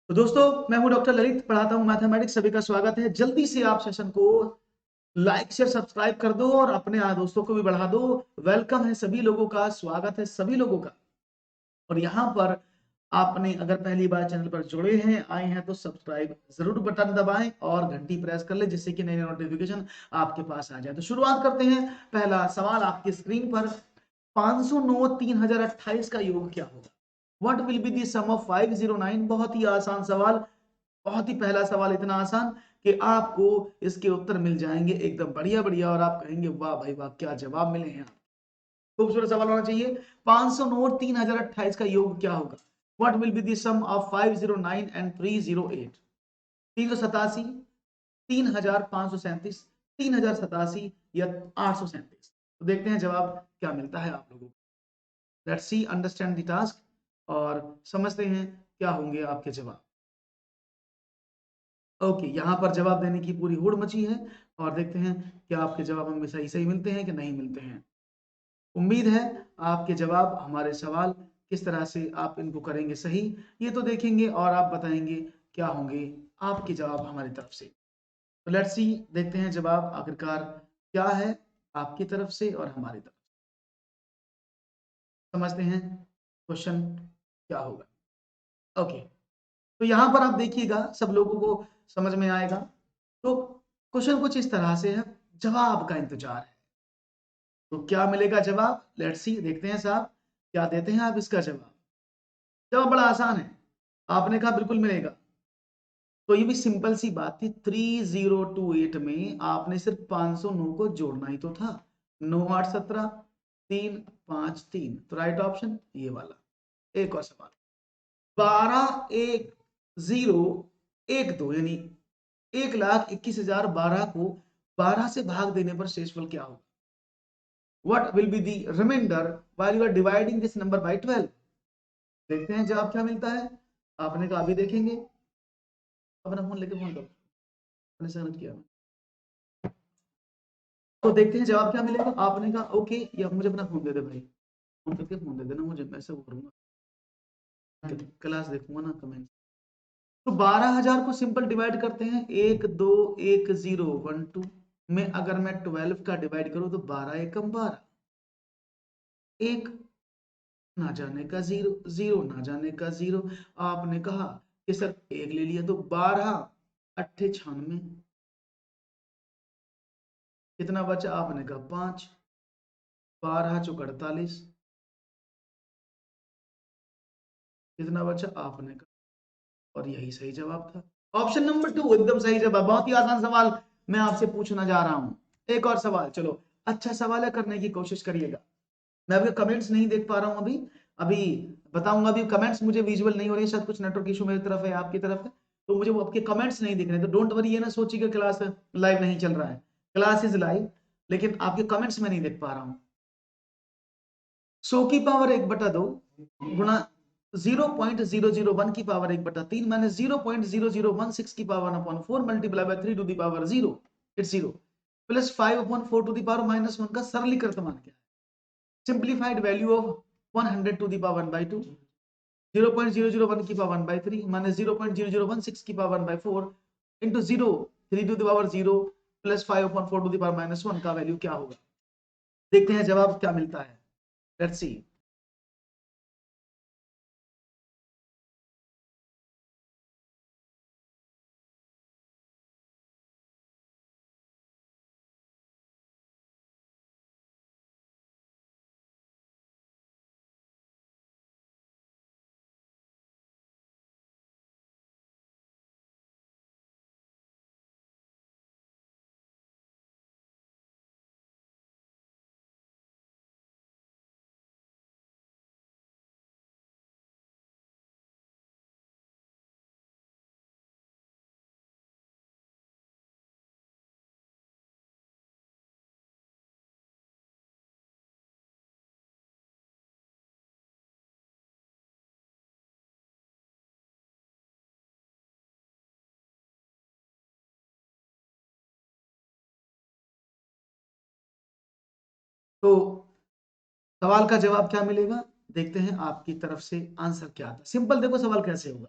तो दोस्तों, मैं हूं डॉक्टर ललित, पढ़ाता हूं मैथमेटिक्स। सभी का स्वागत है। जल्दी से आप सेशन को लाइक शेयर सब्सक्राइब कर दो और अपने दोस्तों को भी बढ़ा दो। वेलकम है सभी लोगों का, स्वागत है सभी लोगों का। और यहाँ पर आपने अगर पहली बार चैनल पर जुड़े हैं, आए हैं, तो सब्सक्राइब जरूर बटन दबाएं और घंटी प्रेस कर ले, जिससे कि नई नोटिफिकेशन आपके पास आ जाए। तो शुरुआत करते हैं। पहला सवाल आपकी स्क्रीन पर, 509 3028 का योग क्या होगा? What will be the sum of 509? बहुत ही आसान सवाल, बहुत ही पहला सवाल, इतना आसान कि आपको इसके उत्तर मिल जाएंगे एकदम बढ़िया बढ़िया, और आप कहेंगे वाह भाई वाह, क्या जवाब मिले हैं। खूबसूरत सवाल होना चाहिए। 509 3028 का योग क्या होगा? What will be the sum of 509 and 308? 387, 3537, 3087 या 837? तो देखते हैं जवाब क्या मिलता है आप लोगों को। Let's see, understand the task और समझते हैं क्या होंगे आपके जवाब। ओके, यहाँ पर जवाब देने की पूरी होड़ मची है और देखते हैं क्या आपके जवाब हमें सही सही मिलते हैं कि नहीं मिलते हैं। उम्मीद है आपके जवाब, हमारे सवाल किस तरह से आप इनको करेंगे सही, ये तो देखेंगे और आप बताएंगे क्या होंगे आपके जवाब हमारी तरफ से। तो लेट्स सी, देखते हैं जवाब आखिरकार क्या है आपकी तरफ से और हमारी तरफ से। समझते हैं क्वेश्चन क्या होगा। ओके, तो यहाँ पर आप देखिएगा, सब लोगों को समझ में आएगा। तो क्वेश्चन कुछ इस तरह से है, जवाब का इंतजार है। तो क्या मिलेगा जवाब? लेट्स सी, देखते हैं साहब क्या देते हैं आप इसका जवाब। जवाब बड़ा आसान है, आपने कहा बिल्कुल मिलेगा। तो ये भी सिंपल सी बात थी। 3028 में आपने सिर्फ 509 को जोड़ना ही तो था। 9 8 17, 3 5 3, तो राइट ऑप्शन ये वाला। एक और सवाल, 12 1 0 1 2, यानी 1,21,012 को 12 से भाग देने पर शेषफल क्या होगा? What will be the remainder while you are dividing this number by 12? देखते हैं जवाब क्या मिलता है। आपने कहा अभी देखेंगे। अपना फोन लेके फोन करो, मैंने सबमिट किया। तो देखते हैं जवाब क्या मिलेगा। आपने कहा ओके, या मुझे अपना फोन दे दे भाई, फोन करके फोन दे देना मुझे, मैं ऐसा करूंगा, क्लास देखूंगा ना कमेंट। तो 12,000 को सिंपल डिवाइड करते हैं, 1 2 1 0 1 2 में। अगर मैं 12 का डिवाइड करूं तो 12 एकम 12, एक ना जाने का जीरो, जीरो ना जाने का जीरो। आपने कहा कि सर एक ले लिया, तो 12 अट्ठे 96, कितना बचा? आपने कहा 5, 12 चौक 48, कितना बचा? आपने कहा, और यही सही जवाब था। ऑप्शन नंबर 2 एकदम सही जवाब। बहुत ही आसान सवाल मैं आपसे पूछना जा रहा हूं। एक और सवाल, चलो अच्छा सवाल है, करने की कोशिश करिएगा। मैं अभी कमेंट्स नहीं देख पा रहा हूं। अभी अभी बताऊंगा। अभी कमेंट्स मुझे विजुअल नहीं हो रही है, शायद कुछ नेटवर्क इशू मेरी तरफ है, आपकी तरफ है, तो मुझे वो आपके कमेंट्स नहीं दिख रहे। तो डोंट वरी, ये ना सोचिए कि क्लास लाइव नहीं चल रहा है। क्लास इज लाइव, लेकिन आपके कमेंट्स में नहीं देख पा रहा हूँ। 100 की पावर 1/2 गुणा 0.001 की पावर 1/3 माइनस 0.0016 की power upon 4 multiply by 3 to the power 0, it's 0, plus 5/4 to the power -1 का सरलीकृत मान क्या है? Simplified value of 100 to the power 1/2, 0.001 की पावर 1/3 माइनस 0.0016 की power 1/4 into 0 3 to the power 0 plus 5/4 to the power -1 का वैल्यू क्या होगा? देखते हैं जवाब क्या मिलता है। Let's see. तो सवाल का जवाब क्या मिलेगा, देखते हैं आपकी तरफ से आंसर क्या आता है। सिंपल देखो सवाल कैसे होगा।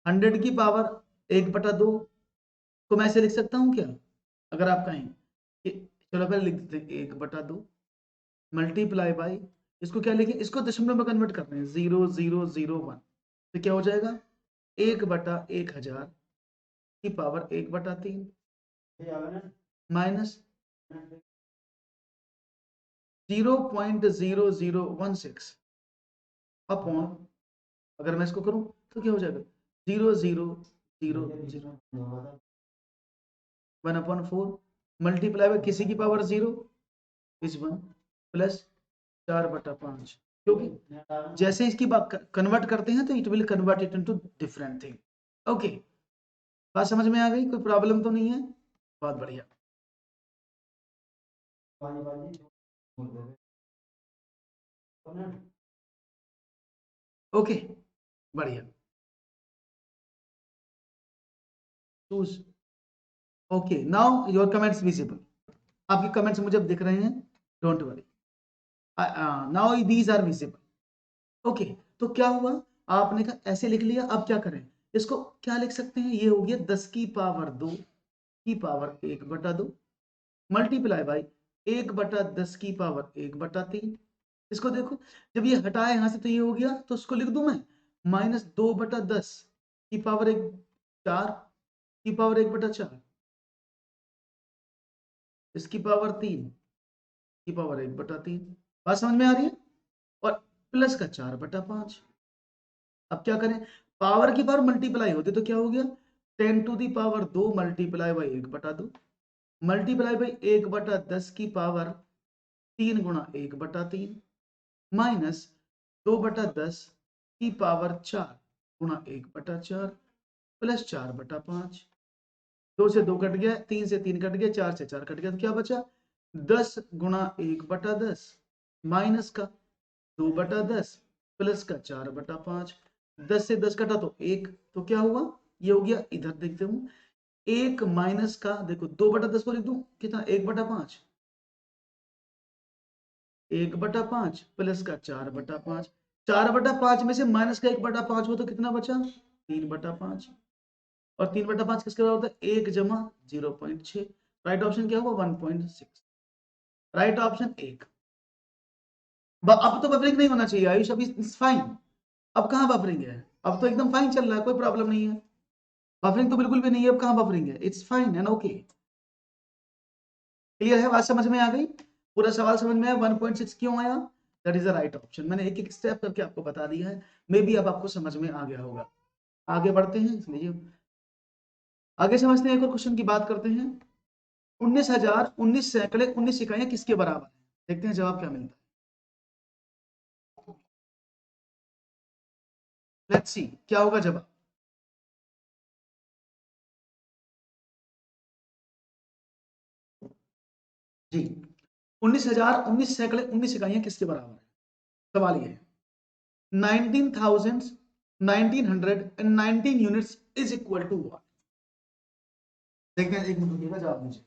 100 की पावर 1/2 को मैं ऐसे लिख सकता हूँ क्या? अगर आप कहें कि चलो पहले लिख देते हैं 1/2 मल्टीप्लाई बाई, इसको क्या लिखें, इसको दशमलव में कन्वर्ट करते हैं 0001, तो क्या हो जाएगा 1/1000 की पावर 1/3 माइनस 0.0016 अपॉन, अगर मैं इसको करूं तो क्या हो जाएगा 1/4 मल्टीप्लाई बाय किसी की पावर 0 इज 1 प्लस 4/5, क्योंकि जैसे इसकी बात कन्वर्ट करते हैं तो it will convert it into different thing. Okay, बात समझ में आ गई? कोई प्रॉब्लम तो नहीं है? बहुत बढ़िया। ओके, बढ़िया। Choose. Okay, now your comments visible, आपके कमेंट्स मुझे अब दिख रहे हैं, don't worry, now these are visible. Okay, तो क्या हुआ, आपने कहा ऐसे लिख लिया, अब क्या करें, इसको क्या लिख सकते हैं, ये हो गया 10 की पावर 2 की पावर 1/2 मल्टीप्लाई बाई 1/10 की पावर 1/3। इसको देखो, जब ये हटाया यहां से तो ये हो गया, तो उसको लिख दूं मैं -2/10 की पावर 4 की पावर 1/4, इसकी पावर 3 की पावर 1/3। बात समझ में आ रही है? और प्लस का 4/5। अब क्या करें, पावर की पावर मल्टीप्लाई होती तो क्या हो गया 10⁻² मल्टीप्लाई बाई 1/2 मल्टीप्लाई बाई 1/10 की पावर 3 गुणा 1/3 माइनस 2/10 की पावर 4 गुणा 1/4 प्लस 4/5। 2 से 2 कट गया, 3 से 3 कट गया, 4 से 4 कट गया, तो क्या बचा 10 गुणा 1/10 माइनस का 2/10 प्लस का 4/5। 10 से 10 कटा तो 1, तो क्या हुआ, ये हो गया, इधर देखते हूँ 1 माइनस का, देखो 2/10 को लिख दूं कितना 1/5, 1/5 प्लस का 4/5, 4/5 में से माइनस का 1/5 हो तो कितना बचा 3/5, और 3/5 किसके बराबर होता है 1 जमा 0.6। राइट ऑप्शन क्या हुआ 1.6, राइट ऑप्शन 1। अब तो बफरिंग नहीं होना चाहिए आयुष, अभी फाइन। अब कहाँ बफरिंग है, अब तो एकदम फाइन चल रहा है, कोई प्रॉब्लम नहीं है, बफरिंग तो बिल्कुल भी नहीं है, अब कहाँ बफरिंग है, it's fine and okay. Clear है, बात समझ में आ गई, पूरा सवाल समझ में आया, 1.6 क्यों आया, that is the right option. मैंने एक एक स्टेप करके आपको बता दिया है, मे बी अब आपको समझ में आ गया होगा। आगे बढ़ते हैं, इसलिए आगे समझते हैं, एक और क्वेश्चन की बात करते हैं। 19,000 19 सैकड़े 19 इकाइयां किसके बराबर है, देखते हैं जवाब क्या मिलता है। लेट्स सी क्या होगा जवाब। जी, 19,000 19 सैकड़े 19 इकाइयां किसके बराबर है, सवाल ये है। 19,000 1919 units is equal to what, देखते हैं, एक मिनट रुकिएगा, जवाब दीजिए।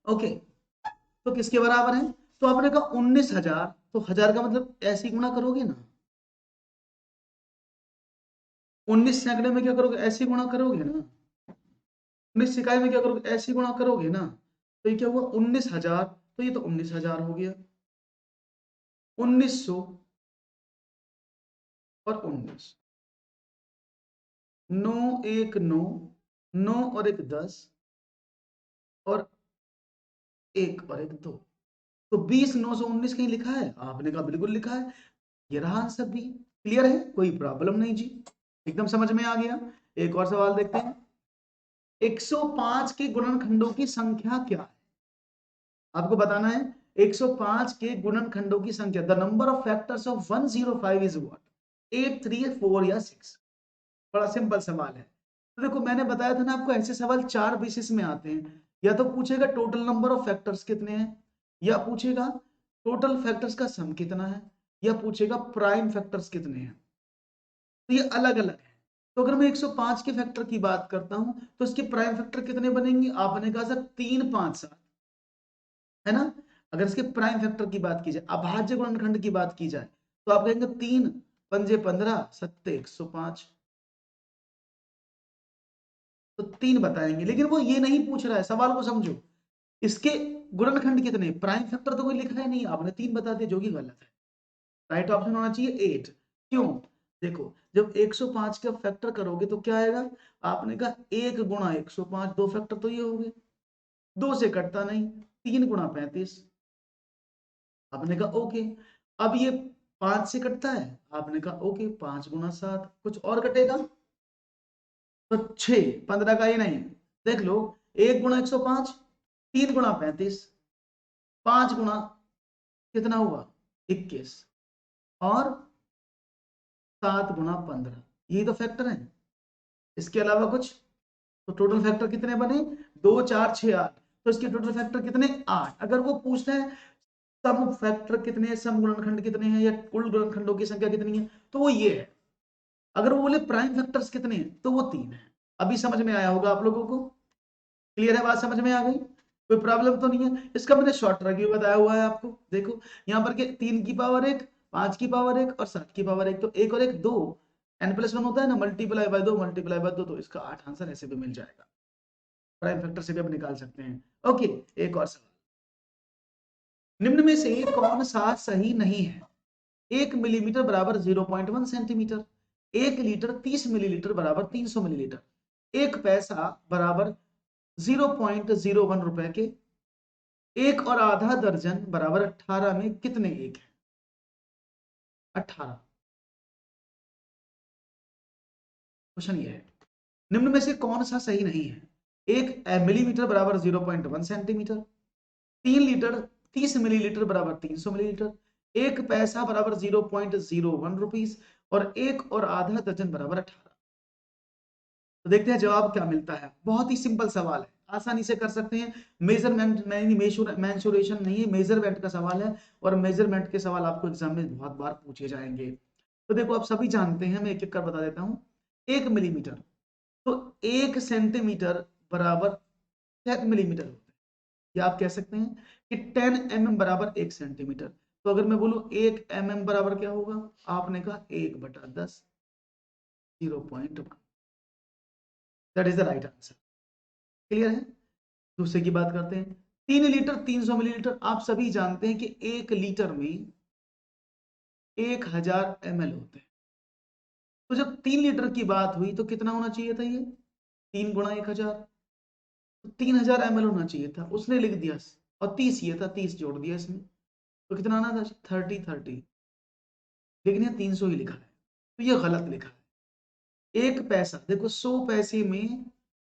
ओके, तो किसके बराबर है, तो आपने कहा 19,000, तो हजार का मतलब ऐसे ही गुणा करोगे ना, 19 सैकड़े में क्या करोगे ऐसे ही गुणा करोगे ना, 19 इकाई में क्या करोगे ऐसे ही गुणा करोगे ना, तो ये क्या हुआ 19,000, तो ये तो 19,000 हो गया, 1900 और 19, 9 1 9, 9 और 1 10, और 1 और 1 2, तो 20 919 कहीं लिखा है, आपने कहा बिल्कुल लिखा है, ये रहा आंसर भी। क्लियर है, कोई प्रॉब्लम नहीं जी, एकदम समझ में आ गया। एक और सवाल देखते हैं, 105 के गुणनखंडों की संख्या क्या है, आपको बताना है 105 के गुणनखंडों की संख्या, the number of factors of 105 is what, 8 3 4 या 6। बड़ा सिंपल सवाल है, तो देखो मैंने बताया था ना आपको, ऐसे सवाल 4 बेसिस में आते हैं, या तो पूछेगा टोटल नंबर ऑफ फैक्टर्स कितने हैं, या पूछेगा टोटल फैक्टर्स का सम कितना है, या पूछेगा प्राइम फैक्टर्स कितने हैं, तो ये अलग अलग है। तो अगर मैं 105 के फैक्टर की बात करता हूं तो इसके प्राइम फैक्टर कितने बनेंगे, आपने कहा सर 3 5 7, है ना। अगर इसके प्राइम फैक्टर की बात की जाए, अभाज्य गुणनखंड की बात की जाए, तो आप कहेंगे 3 पंजे 15 सत्ते 105, तो 3 बताएंगे। लेकिन वो ये नहीं पूछ रहा है, सवाल को समझो, इसके गुणनखंड कितने, प्राइम फैक्टर तो कोई लिखा है नहीं, आपने 3 बता दिया, जो कि गलत है। राइट ऑप्शन होना चाहिए 8। क्यों? देखो, जब 105 का फैक्टर करोगे तो क्या आएगा, आपने कहा 1 गुणा 105, 2 फैक्टर तो ये हो गए, 2 से कटता नहीं, 3 गुणा 35, आपने कहा ओके। अब ये 5 से कटता है, आपने कहा ओके, 5 गुणा 7, कुछ और कटेगा तो 6, 15 का ये नहीं, देख लो, 1 गुणा 105, 3 गुणा 35, 5 गुणा कितना हुआ 21, और 7 गुणा 15, यही तो फैक्टर है, इसके अलावा कुछ। तो टोटल फैक्टर कितने बने, 2 4 6 8, तो इसके टोटल फैक्टर कितने 8। अगर वो पूछते हैं सम फैक्टर कितने हैं, सम गुणनखंड कितने हैं, या कुल गुणनखंडों की संख्या कितनी है, तो वो ये है। अगर वो बोले प्राइम फैक्टर्स कितने हैं, तो वो 3 है। अभी समझ में आया होगा आप लोगों को, क्लियर है बात, समझ में आ गई, कोई प्रॉब्लम तो नहीं है। इसका मैंने शॉर्ट रिव्यू बताया हुआ है आपको, देखो यहाँ पर के 3 की पावर 1, 5 की पावर 1 और 7 की पावर 1, तो 1 और 1 2, n+1 होता है ना, मल्टीप्लाई बाय 2 मल्टीप्लाई बाय 2, तो इसका 8 आंसर ऐसे भी मिल जाएगा, प्राइम फैक्टर से भी आप निकाल सकते हैं। ओके, एक और सवाल, निम्न में से कौन सा सही नहीं है, 1 मिलीमीटर बराबर 0.1 सेंटीमीटर, 1 लीटर 30 मिलीलीटर बराबर 300 मिलीलीटर, 1 पैसा बराबर 0.01 रुपए के, 1 और आधा दर्जन बराबर 18 में कितने एक है, 18। क्वेश्चन ये है, निम्न में से कौन सा सही नहीं है, 1 मिलीमीटर बराबर 0.1 सेंटीमीटर, 3 लीटर 30 मिलीलीटर बराबर 300 मिलीलीटर, 1 पैसा बराबर 0.01 रुपीस, और 1 और आधा दर्जन बराबर 18। तो देखते हैं जवाब क्या मिलता है। बहुत ही सिंपल सवाल है, आसानी से कर सकते हैं। मेजरमेंट मेंसुरेशन नहीं है, मेजरमेंट का सवाल है, और मेजरमेंट के सवाल आपको एग्जाम में बहुत बार पूछे जाएंगे। तो देखो, आप सभी जानते हैं, मैं एक एक कर बता देता हूँ। 1 मिलीमीटर, तो 1 सेंटीमीटर बराबर 10 मिलीमीटर होता है, या आप कह सकते हैं कि 10 mm बराबर 1 सेंटीमीटर। तो अगर मैं बोलूं 1 mm बराबर क्या होगा, आपने कहा 1/10, 0.1, that is the right answer. Clear है? दूसरे की बात करते हैं, 3 लीटर 300 मिलीलीटर, आप सभी जानते हैं कि 1 लीटर में 1000 ml होते हैं। तो जब 3 लीटर की बात हुई तो कितना होना चाहिए था, ये 3 गुणा 1000, तो 3000 ml होना चाहिए था, उसने लिख दिया, और 30 ये था, 30 जोड़ दिया इसमें, तो कितना आना था 30, लेकिन ये 300 ही लिखा है, तो ये गलत लिखा है। 1 पैसा, देखो 100 पैसे में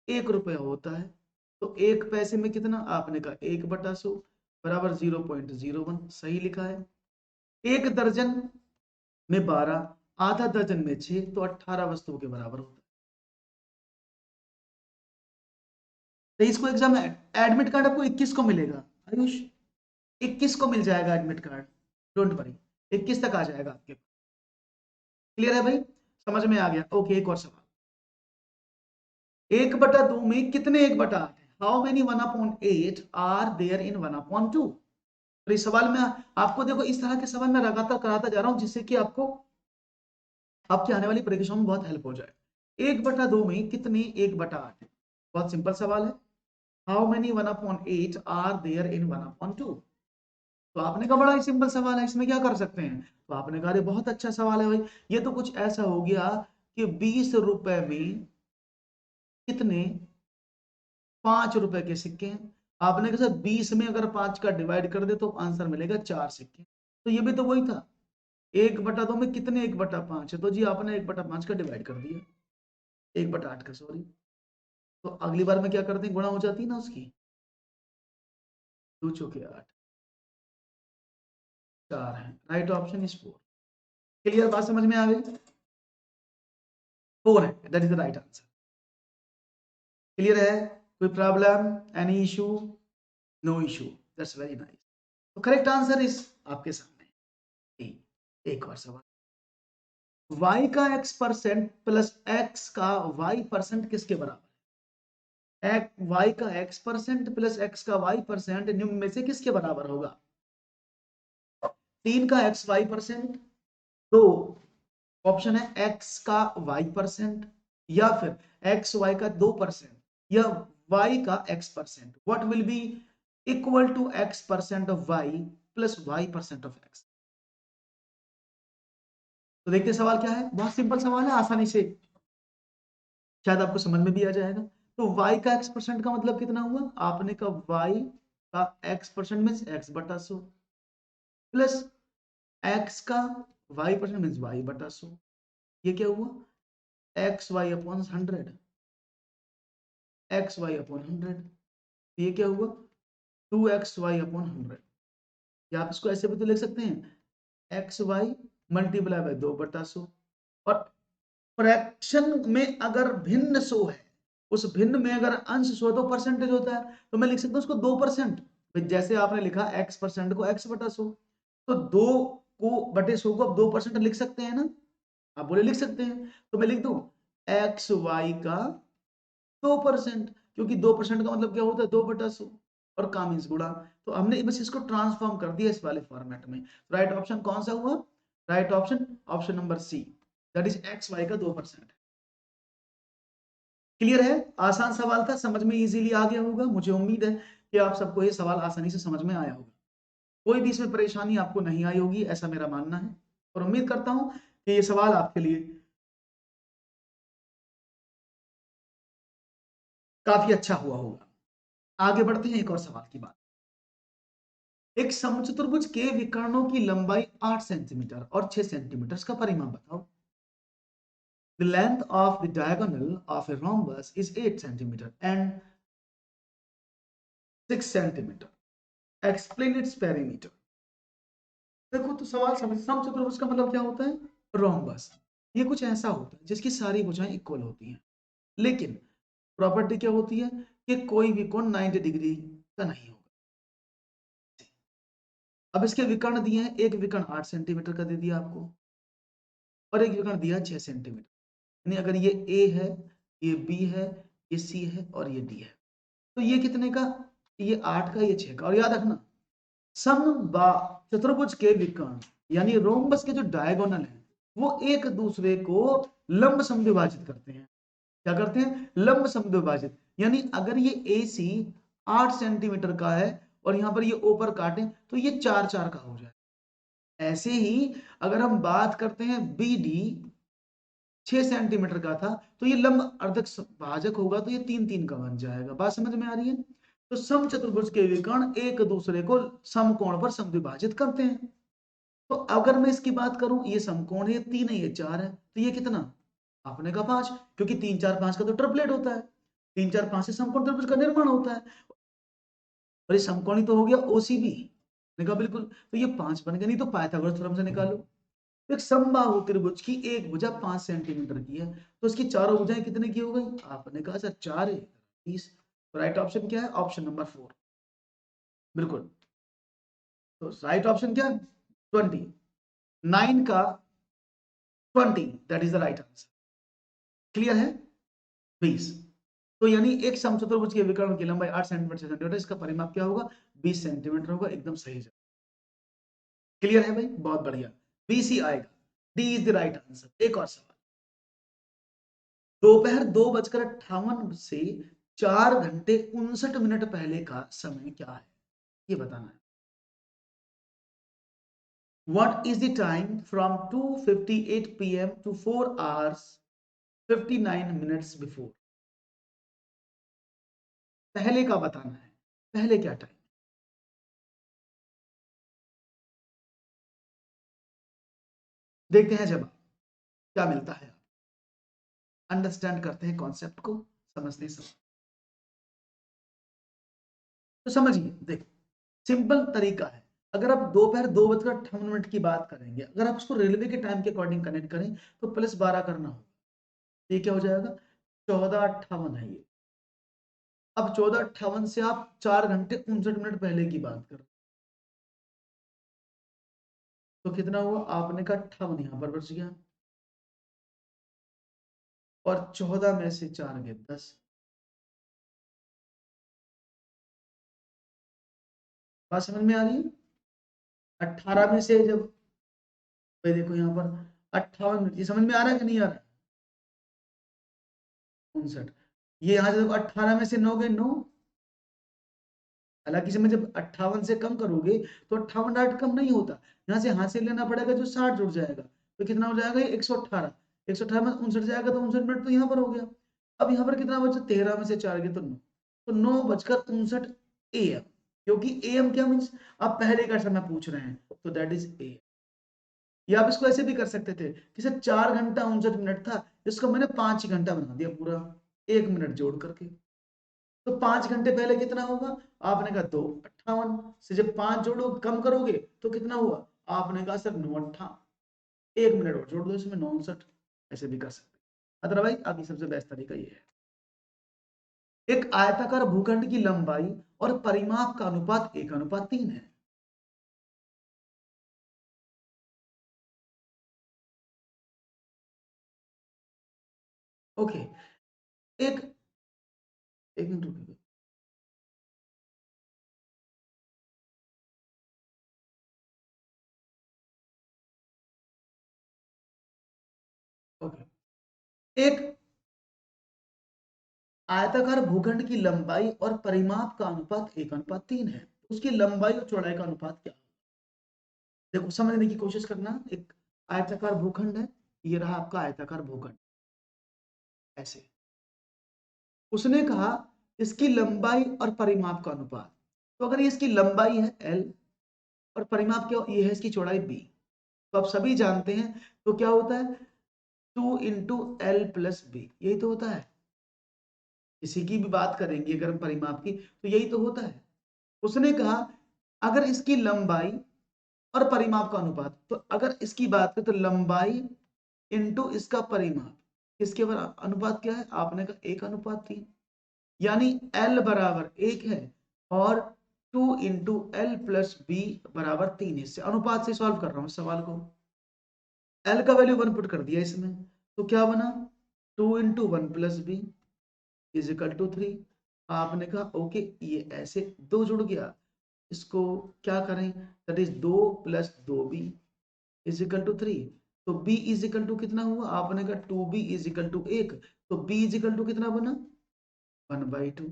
1 रुपया होता है, तो 1 पैसे में कितना, आपने कहा 1/100 बराबर 0.01, सही लिखा है। 1 दर्जन में 12, आधा दर्जन में 6, तो 18 वस्तुओं के बराबर होता है। 23 को एग्जाम में एडमिट कार्ड आपको 21 को मिलेगा, आयुष 21 को मिल जाएगा एडमिट कार्ड, डोंट वरी, 21 तक आ जाएगा आपके। क्लियर है भाई, समझ में आ गया? ओके, एक और सवाल, 1/2 में कितने 1/8 है, how many 1/8 are there in 1/2। तो इस सवाल में आपको, देखो इस तरह के सवाल मैं लगातार कराता जा रहा हूं, जिससे कि आपको आपकी आने वाली परीक्षाओं में बहुत हेल्प हो जाए। 1/2 में कितने 1/8 है, बहुत सिंपल सवाल है, how many 1/8 are there in 1/2। तो आपने कहा बड़ा ही सिंपल सवाल है, इसमें क्या कर सकते हैं, तो आपने कहा बहुत अच्छा सवाल है भाई, ये तो कुछ ऐसा हो गया कि 20 रुपए में कितने 5 रुपए के सिक्के हैं। आपने कहा 20 में अगर 5 का डिवाइड कर दे तो आंसर मिलेगा 4 सिक्के, तो ये भी तो वही था, 1/2 में कितने 1/5 है, तो जी आपने 1/5 का डिवाइड कर दिया, 1/8 का, सॉरी। तो अगली बार में क्या करते हैं, गुणा हो जाती है ना उसकी, 2 चौके 8, 4 है, राइट ऑप्शन इज 4। क्लियर, बात समझ में आ गई, 4 है, that is the right answer. Clear है, कोई problem, any issue, no issue, that's very nice. तो करेक्ट आंसर इज आपके सामने। एक और सवाल, y का x% प्लस x का y% किसके बराबर है, y का x% प्लस x का y% निम्न में से किसके बराबर होगा। 3 का एक्स वाई परसेंट, तो ऑप्शन है एक्स का वाई परसेंट या फिर एक्स वाई का 2% या वाई का X percent. What will be equal to X percent of Y plus Y percent of X. तो देखते सवाल क्या है, बहुत सिंपल सवाल है, आसानी से शायद आपको समझ में भी आ जाएगा। तो y का x परसेंट का मतलब कितना हुआ, आपने का y का x परसेंट मीन्स x बटा 100 प्लस x का y परसेंट मीन्स y बटा 100। ये क्या हुआ, X Y upon 100, X Y upon 100। ये क्या हुआ, 2xy अपॉन 100। या आप इसको ऐसे भी तो लिख सकते हैं, एक्स वाई मल्टीप्लाई बाय 2/100। और फ्रैक्शन में अगर भिन्न 100 है, उस भिन्न में अगर अंश 100 तो परसेंटेज होता है, तो मैं लिख सकता हूँ उसको 2%। जैसे आपने लिखा x परसेंट को x बटा 100, तो 2 को बटे 100 को आप 2% लिख सकते हैं ना, आप बोले लिख सकते हैं। तो मैं लिख दूं एक्स वाई का 2%, क्योंकि 2% का मतलब क्या होता है, 2/100 और का मीन्स गुणा। तो हमने बस इसको ट्रांसफॉर्म कर दिया इस वाले फॉर्मेट में। राइट ऑप्शन कौन सा हुआ, right option option number C, that is X Y का 2%। क्लियर है, आसान सवाल था, समझ में इजीली आ गया होगा। मुझे उम्मीद है कि आप सबको ये सवाल आसानी से समझ में आया होगा, कोई भी इसमें परेशानी आपको नहीं आई होगी, ऐसा मेरा मानना है। और उम्मीद करता हूं कि ये सवाल आपके लिए काफी अच्छा हुआ होगा। आगे बढ़ते हैं एक और सवाल की बात। एक समचतुर्भुज के विकर्णों की लंबाई 8 सेंटीमीटर और 6 सेंटीमीटर का परिमाप बताओ। The length of the diagonal of a rhombus is 8 centimeter and 6 centimeter. Explain its perimeter. देखो तो सवाल समझ, समचतुर्भुज का मतलब क्या होता है, रोम्बस। ये कुछ ऐसा होता है जिसकी सारी भुजाएं इक्वल होती हैं, लेकिन प्रॉपर्टी क्या होती है कि कोई भी कोण 90 डिग्री का नहीं होगा। अब इसके विकर्ण दिए हैं, एक विकर्ण 8 सेंटीमीटर का दे दिया आपको और एक विकर्ण दिया 6 सेंटीमीटर। यानी अगर ये ए है, ये बी है, ये सी है और ये डी है, तो ये कितने का, ये 8 का, ये 6 का। और याद रखना चतुर्भुज के विकर्ण यानी रोम्बस के जो डायगोनल है वो एक दूसरे को लंब समद्विभाजित करते हैं। क्या करते हैं, लंब समद्विभाजित। यानी अगर ये ए सी 8 सेंटीमीटर का है और यहां पर ये ऊपर काटे तो ये 4 का हो जाए। ऐसे ही अगर हम बात करते हैं बी डी 6 सेंटीमीटर का था, तो ये लंब अर्धक भाजक होगा, तो ये 3 का बन जाएगा। बात समझ में आ रही है। तो समचतुर्भुज के विकर्ण एक दूसरे को समकोण पर समद्विभाजित करते हैं। तो अगर मैं इसकी बात करूं, ये समकोण है, 3 है, ये 4 है, तो ये कितना, आपने कहा 5, क्योंकि 3 4 5 का तो ट्रिपलेट होता है, 3 4 5 से समकोण त्रिभुज का निर्माण होता है। और ये समकोणी तो हो गया ओसीबी, ने कहा बिल्कुल, तो ये 5 बन गया। नहीं तो पाइथागोरस थ्योरम से निकालो। तो एक समबाहु त्रिभुज की एक भुजा 5 सेंटीमीटर की है, तो उसकी चारों भुजाएं कितने की हो गई, आपने कहा सर 4 है 30। तो राइट ऑप्शन क्या है, ऑप्शन नंबर 4, बिल्कुल। तो राइट ऑप्शन क्या, 20, 9 का 20, that is the right answer. Clear है, 20। तो यानी एक समचतुर्भुज के विकर्ण की लंबाई 8 सेंटीमीटर, इसका परिमाप क्या होगा, 20 सेंटीमीटर होगा, एकदम सही जवाब। क्लियर है भाई, बहुत बढ़िया, बीसी आएगा, D is the right answer. एक और सवाल, दोपहर 2:58 से 4 घंटे 59 मिनट पहले का समय क्या है, ये बताना है। What is the time from 2:58 p.m. to 4 hours 59 minutes before? पहले का बताना है, पहले क्या टाइम। देखते हैं जवाब क्या मिलता है। अंडरस्टैंड करते हैं कॉन्सेप्ट को, समझते हैं सब। तो समझिए, देखो सिंपल तरीका है। अगर आप दोपहर 2:58 की बात करेंगे, अगर आप उसको रेलवे के टाइम के अकॉर्डिंग कनेक्ट करें तो +12 करना होगा। ये क्या हो जाएगा, 14:58 है ये। अब 14:58 से आप 4 घंटे 59 मिनट पहले की बात कर, तो कितना हुआ, आपने का 58 यहां पर बच गया और 14 में से 4 गए 10। बात समझ में आ रही है। 18 में से जब भाई देखो यहाँ पर 58 मिनट, ये समझ में आ रहा है कि नहीं आ रहा है? 59, ये यहाँ से देखो 18 में से 9 गए 9, हालांकि इसमें जब 58 से कम करोगे तो 58 डायरेक्ट कम नहीं होता, यहाँ से हाथ से लेना पड़ेगा जो 60 जुड़ जाएगा, तो कितना हो जाएगा ये 118, 118 में 59 जाएगा तो 59 मिनट तो यहाँ पर हो गया। अब यहाँ पर कितना बचा, 13 में से 4 गए तो 9, तो 9:59 AM, क्योंकि AM क्या मीन्स आप पहले का समय पूछ रहे हैं, तो दैट इज AM। या आप इसको ऐसे भी कर सकते थे कि सर 4 घंटा 59 मिनट था, इसको मैंने 5 घंटा बना दिया पूरा, 1 मिनट जोड़ करके, तो 5 घंटे पहले कितना होगा, आपने कहा 2:58 से जब 5 जोड़ो कम करोगे तो कितना हुआ, आपने कहा सर 9:58, 1 मिनट और जोड़ दो इसमें 9:59, ऐसे भी कर सकते, अदरवाइज अभी सबसे बेस्ट तरीका ये है। एक आयताकार भूखंड की लंबाई और परिमाप का अनुपात 1:3 है। ओके, एक एक मिनट रुकिए, ओके, एक आयताकार भूखंड की लंबाई और परिमाप का अनुपात 1:3 है, उसकी लंबाई और चौड़ाई का अनुपात क्या है? देखो समझने की कोशिश करना, एक आयताकार भूखंड है, ये रहा आपका आयताकार भूखंड, ऐसे उसने कहा इसकी लंबाई और परिमाप का अनुपात, तो अगर ये इसकी लंबाई है L और परिमाप क्या, ये है इसकी चौड़ाई B, तो आप सभी जानते हैं तो क्या होता है 2 × L + B, यही तो होता है, किसी की भी बात करेंगे अगर हम परिमाप की तो यही तो होता है। उसने कहा अगर इसकी लंबाई और परिमाप का अनुपात, तो अगर इसकी बात करें तो लंबाई इंटू इसका परिमाप, किसके बराबर अनुपात क्या है, आपने कहा 1:3, यानी L बराबर 1 है और 2 × L + B बराबर 3, इससे अनुपात से सॉल्व कर रहा हूं सवाल को, L का वैल्यू 1 पुट कर दिया इसमें, तो क्या बना 2 × 1 + B = 3, आपने कहा ओके, ये ऐसे 2 जुड़ गया, इसको क्या करें, दैट इज 2 + 2B = 3, तो B = कितना हुआ, आपने कहा 2B = 1, तो B = कितना बना 1/2,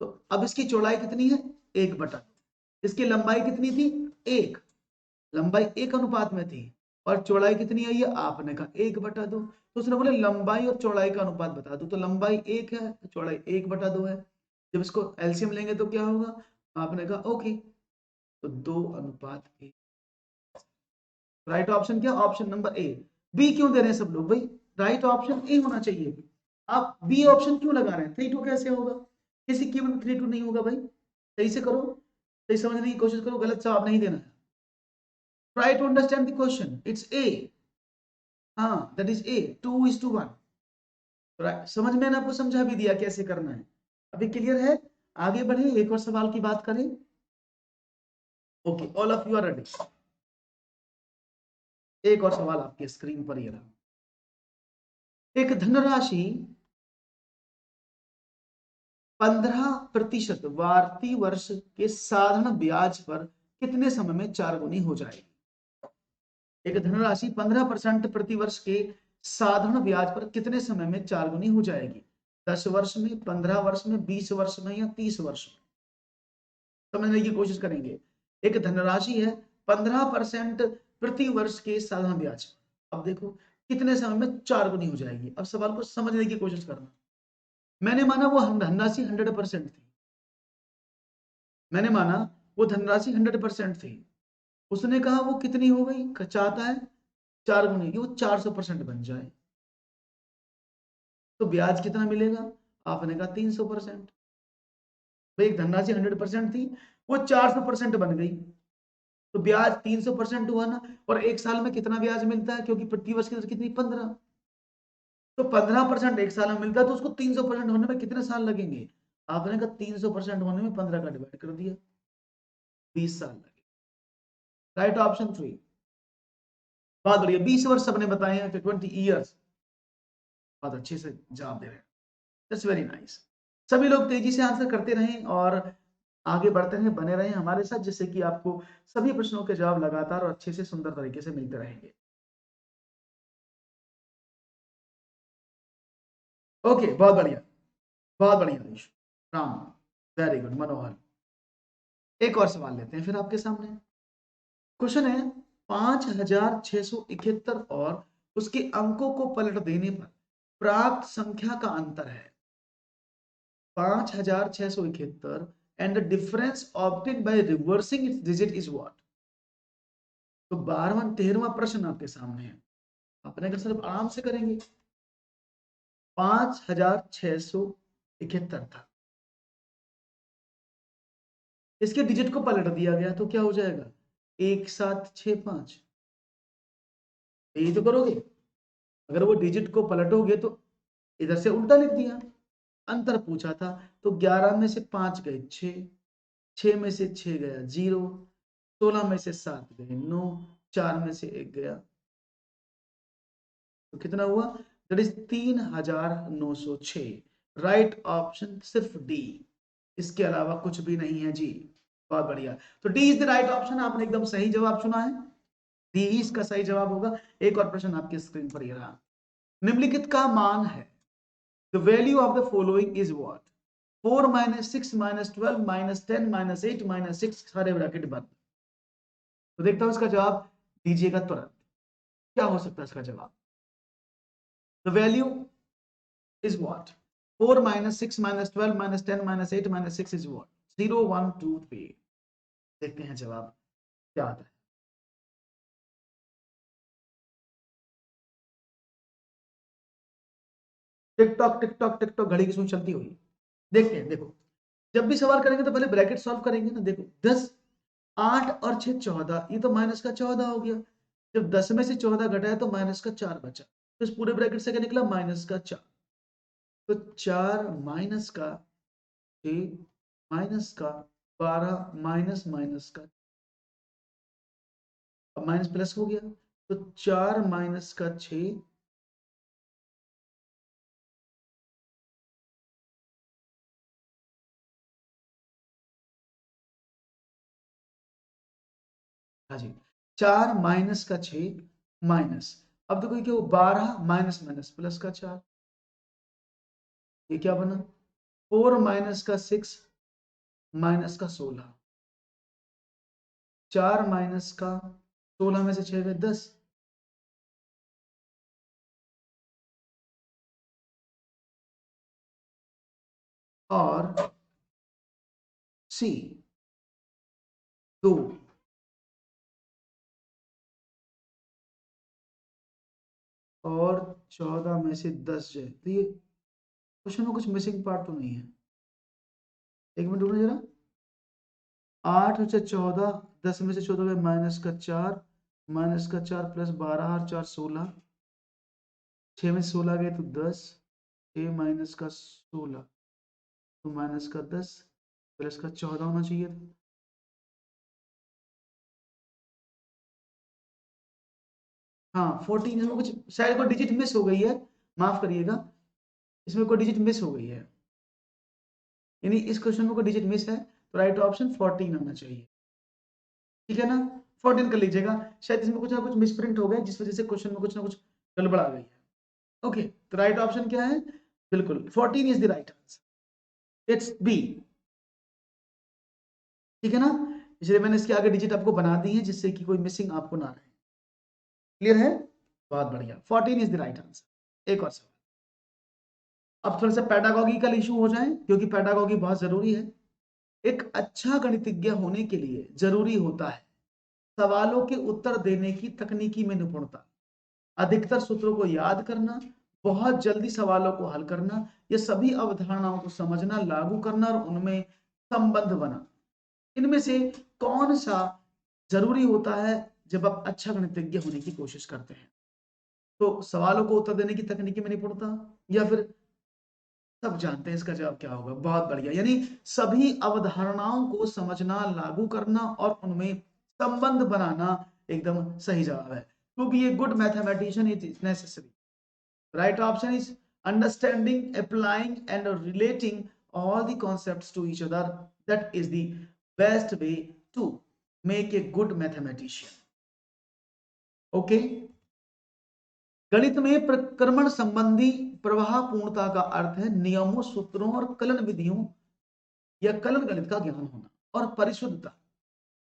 तो अब इसकी चौड़ाई कितनी है 1/2, इसकी लंबाई कितनी थी 1, लंबाई 1 अनुपात में थी और चौड़ाई कितनी है ये, आपने कहा 1/2, तो उसने बोले लंबाई और चौड़ाई का अनुपात बता दो, तो लंबाई 1 है तो चौड़ाई 1/2 है, जब इसको एलसीएम लेंगे तो क्या होगा, आपने कहा ओके, तो 2:1, राइट ऑप्शन क्या, ऑप्शन नंबर ए। बी क्यों दे रहे हैं सब लोग भाई, राइट ऑप्शन ए होना चाहिए, आप बी ऑप्शन क्यों लगा रहे हैं, 3:2 कैसे होगा, किसी की 3:2 नहीं होगा भाई, सही से करो, सही समझने की कोशिश करो, गलत जवाब नहीं देना है, try to understand the question, it's a, हाँ दैट इज ए, 2:1, समझ में, आपको समझा भी दिया कैसे करना है, अभी क्लियर है, आगे बढ़े एक और सवाल की बात करें, okay all of you are ready, एक और सवाल आपके स्क्रीन पर ये रहा, एक धनराशि 15% वार्षिक वर्ष के साधारण ब्याज पर कितने समय में 4 गुनी हो जाएगी, एक धनराशि 15% प्रतिवर्ष के साधारण ब्याज पर कितने समय में 4 गुनी हो जाएगी, 10 वर्ष में, 15 वर्ष में, 20 वर्ष में या 30 वर्ष में, समझने की कोशिश करेंगे, एक धनराशि है 15% प्रति वर्ष के साधारण ब्याज, अब देखो कितने समय में 4 गुनी हो जाएगी, अब सवाल को समझने की कोशिश करना, मैंने माना वो धनराशि 100% थी, मैंने माना वो धनराशि 100% थी, उसने कहा वो कितनी हो गई, चाहता है 4 गुनी की, वो 400% बन जाए, तो ब्याज कितना मिलेगा, आपने कहा 300%, भाई एक धनराशि 100% थी, वो 400% बन गई, तो ब्याज 300% हुआ ना, और एक साल में कितना ब्याज मिलता है, क्योंकि प्रति वर्ष की दर कितनी 15, तो 15% एक साल में मिलता है, तो उसको 300% होने में कितने साल लगेंगे, आपने कहा 300% होने में 15 का डिवाइड कर दिया, 20 साल लगे, राइट ऑप्शन 3, बहुत बढ़िया, 20 वर्ष सबने बताए हैं, 20 ईयर्स, बहुत अच्छे से जवाब दे रहे हैं, दैट्स वेरी नाइस, सभी लोग तेजी से आंसर करते रहें और आगे बढ़ते हैं, बने रहें हमारे साथ, जिससे कि आपको सभी प्रश्नों के जवाब लगातार और अच्छे से सुंदर तरीके से मिलते रहेंगे। ओके, बहुत बढ़िया, बहुत बढ़िया मनीष, राम, वेरी गुड, मनोहर। एक और सवाल लेते हैं फिर आपके सामने। क्वेश्चन है 5671 और उसके अंकों को पलट देने पर प्राप्त संख्या का अंतर है 5671 and the difference obtain by reversing it's digit is what. तो 12वां 13वां प्रश्न आपके सामने है, अपने अगर सिर्फ आराम से करेंगे। 5671 था, इसके डिजिट को पलट दिया गया तो क्या हो जाएगा 1765। यही तो करोगे, अगर वो डिजिट को पलटोगे तो इधर से उल्टा लिख दिया। अंतर पूछा था तो 11 में से 5 गए 6, 6 में से 6 गया 0, 16 में से 7 गए 9, 4 में से 1 गया, तो कितना हुआ, दैट इज 3906। राइट ऑप्शन सिर्फ डी, इसके अलावा कुछ भी नहीं है जी। बहुत बढ़िया, तो D is the right option, आपने एकदम सही जवाब चुना है, डी ही इसका सही जवाब होगा। एक और प्रश्न आपकी स्क्रीन पर ये रहा, निम्नलिखित का मान है, the value of the following is what. 4 minus 6 minus 12 minus 10 minus 8 minus 6 सारे ब्रैकेट बंद। तो देखता हूं इसका जवाब, दीजिएगा तुरंत, क्या हो सकता है इसका जवाब। The value is what? 4 minus 6 minus 12 minus 10 minus 8 minus 6 is what? 0 1 2 3। देखते हैं जवाब क्या आता है। टिकटॉक टिकटॉक टिकटॉक घड़ी की सुई चलती हुई, देखते हैं। देखो, जब भी सवाल करेंगे तो पहले ब्रैकेट सॉल्व करेंगे ना। देखो 10, 8 और 6 14, ये तो माइनस का 14 हो गया। जब 10 में से 14 घटाया तो माइनस का 4 बचा, तो इस पूरे ब्रैकेट से क्या निकला, माइनस का 4। तो 4 माइनस का 6 माइनस का 12 माइनस माइनस का, अब माइनस प्लस हो गया, तो 4 माइनस का 6, हाँ जी, 4 माइनस का 6 माइनस, अब देखो क्या, 12 माइनस माइनस प्लस का 4, ये क्या बना, 4 माइनस का 6 माइनस का 16, 4 माइनस का 16 में से 6 गए 10, और सी 2, और 14 में से 10 जाए, तो ये क्वेश्चन में कुछ मिसिंग पार्ट तो नहीं है। एक मिनट रुकना जरा, 8 और 14, 10 में से 14 गए माइनस का 4, माइनस का 4 प्लस 12 और 4 16, 6 में से 16 गए तो 10, 6 माइनस का 16 तो माइनस का 10 प्लस का 14 होना चाहिए था। हाँ 14, इसमें कुछ शायद कोई डिजिट मिस हो गई है, माफ करिएगा, इसमें कोई डिजिट मिस हो गई है, यानी इस क्वेश्चन में कोई डिजिट मिस है, तो राइट ऑप्शन 14 होना चाहिए, ठीक है ना। 14 कर लीजिएगा, शायद इसमें कुछ ना कुछ मिसप्रिंट हो गया जिस वजह से क्वेश्चन में कुछ ना कुछ गड़बड़ आ गई है। ओके, तो राइट ऑप्शन क्या है, बिल्कुल 14 is the right answer, it's B, ठीक है ना। इसलिए मैंने इसके आगे डिजिट आपको बना दी है जिससे कि कोई मिसिंग आपको ना रहे, क्लियर है, बहुत बढ़िया, 14 इज द राइट आंसर। एक और सवाल, अब थोड़ा सा पैडागॉजिकल इशू हो जाए क्योंकि पैडागॉजी बहुत जरूरी है। एक अच्छा गणितज्ञ होने के लिए जरूरी होता है सवालों के उत्तर देने की तकनीकी में निपुणता, अधिकतर सूत्रों को याद करना, बहुत जल्दी सवालों को हल करना, या सभी अवधारणाओं को समझना, लागू करना और उनमें संबंध बना। इनमें से कौन सा जरूरी होता है जब आप अच्छा गणितज्ञ होने की कोशिश करते हैं? तो सवालों को उत्तर देने की तकनीकी में निपुणता, या फिर, सब जानते हैं इसका जवाब क्या होगा, बहुत बढ़िया, यानी सभी अवधारणाओं को समझना, लागू करना और उनमें संबंध बनाना एकदम सही जवाब है। To be a good mathematician it is necessary, right option is understanding, applying and relating all the concepts to each other, that is the best way to make a good mathematician. Okay, गणित में प्रक्रमण संबंधी प्रवाह पूर्णता का अर्थ है नियमों, सूत्रों और कलन विधियों या कलन गणित का ज्ञान होना, और परिशुद्धता,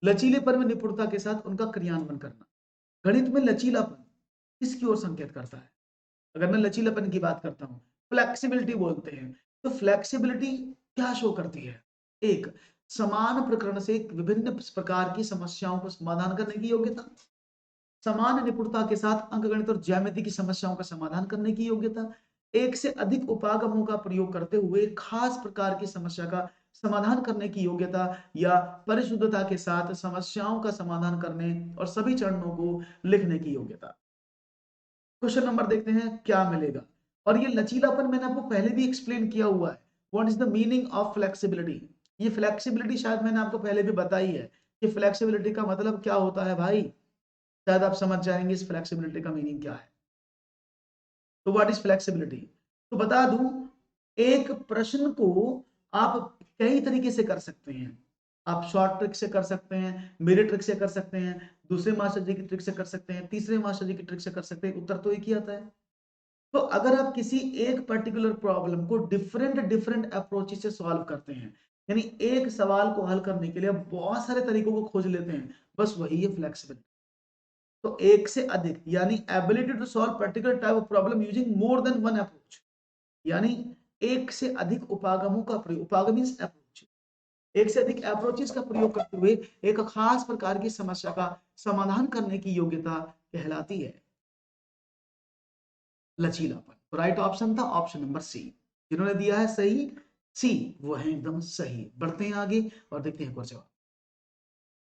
लचीलेपन में निपुणता के साथ उनका क्रियान्वयन करना। गणित में लचीलापन किसकी ओर संकेत करता है? अगर मैं लचीलापन की बात करता हूं, फ्लेक्सिबिलिटी बोलते हैं, तो फ्लेक्सिबिलिटी क्या शो करती है? एक, समान प्रकरण से विभिन्न प्रकार की समस्याओं को समाधान करने की योग्यता, समान निपुणता के साथ अंकगणित और ज्यामिति की समस्याओं का समाधान करने की योग्यता, एक से अधिक उपागमों का प्रयोग करते हुए खास प्रकार की समस्या का समाधान करने की योग्यता, या परिशुद्धता के साथ समस्याओं का समाधान करने और सभी चरणों को लिखने की योग्यता। क्वेश्चन नंबर देखते हैं क्या मिलेगा। और ये लचीलापन मैंने आपको पहले भी एक्सप्लेन किया हुआ है। What is the meaning of flexibility? ये फ्लेक्सिबिलिटी शायद मैंने आपको पहले भी बताई है कि फ्लेक्सिबिलिटी का मतलब क्या होता है भाई, शायद आप समझ जाएंगे इस फ्लेक्सिबिलिटी का मीनिंग क्या है। तो व्हाट इज फ्लेक्सिबिलिटी? तो बता दूं, एक प्रश्न को आप कई तरीके से कर सकते हैं। आप शॉर्ट ट्रिक से कर सकते हैं, मेरे ट्रिक से कर सकते हैं, दूसरे मास्टर जी की ट्रिक से कर सकते हैं, तीसरे मास्टर जी की ट्रिक से कर सकते हैं, उत्तर तो एक ही आता है। तो अगर आप किसी एक पर्टिकुलर प्रॉब्लम को डिफरेंट डिफरेंट अप्रोच से सॉल्व करते हैं, यानी एक सवाल को हल करने के लिए बहुत सारे तरीकों को खोज लेते हैं, बस वही है फ्लेक्सिबिलिटी। तो एक से अधिक यानी ability to solve particular type of problem using more than one approach, यानी एक से अधिक उपागमों का प्रयोग, उपागम मींस अप्रोच, एक से अधिक अप्रोचेस का प्रयोग करते हुए एक खास प्रकार की समस्या का समाधान करने की योग्यता कहलाती है लचीलापन। तो राइट ऑप्शन था ऑप्शन नंबर सी। जिन्होंने दिया है सही सी, वो है एकदम सही। बढ़ते हैं आगे और देखते हैं एक और जवाब।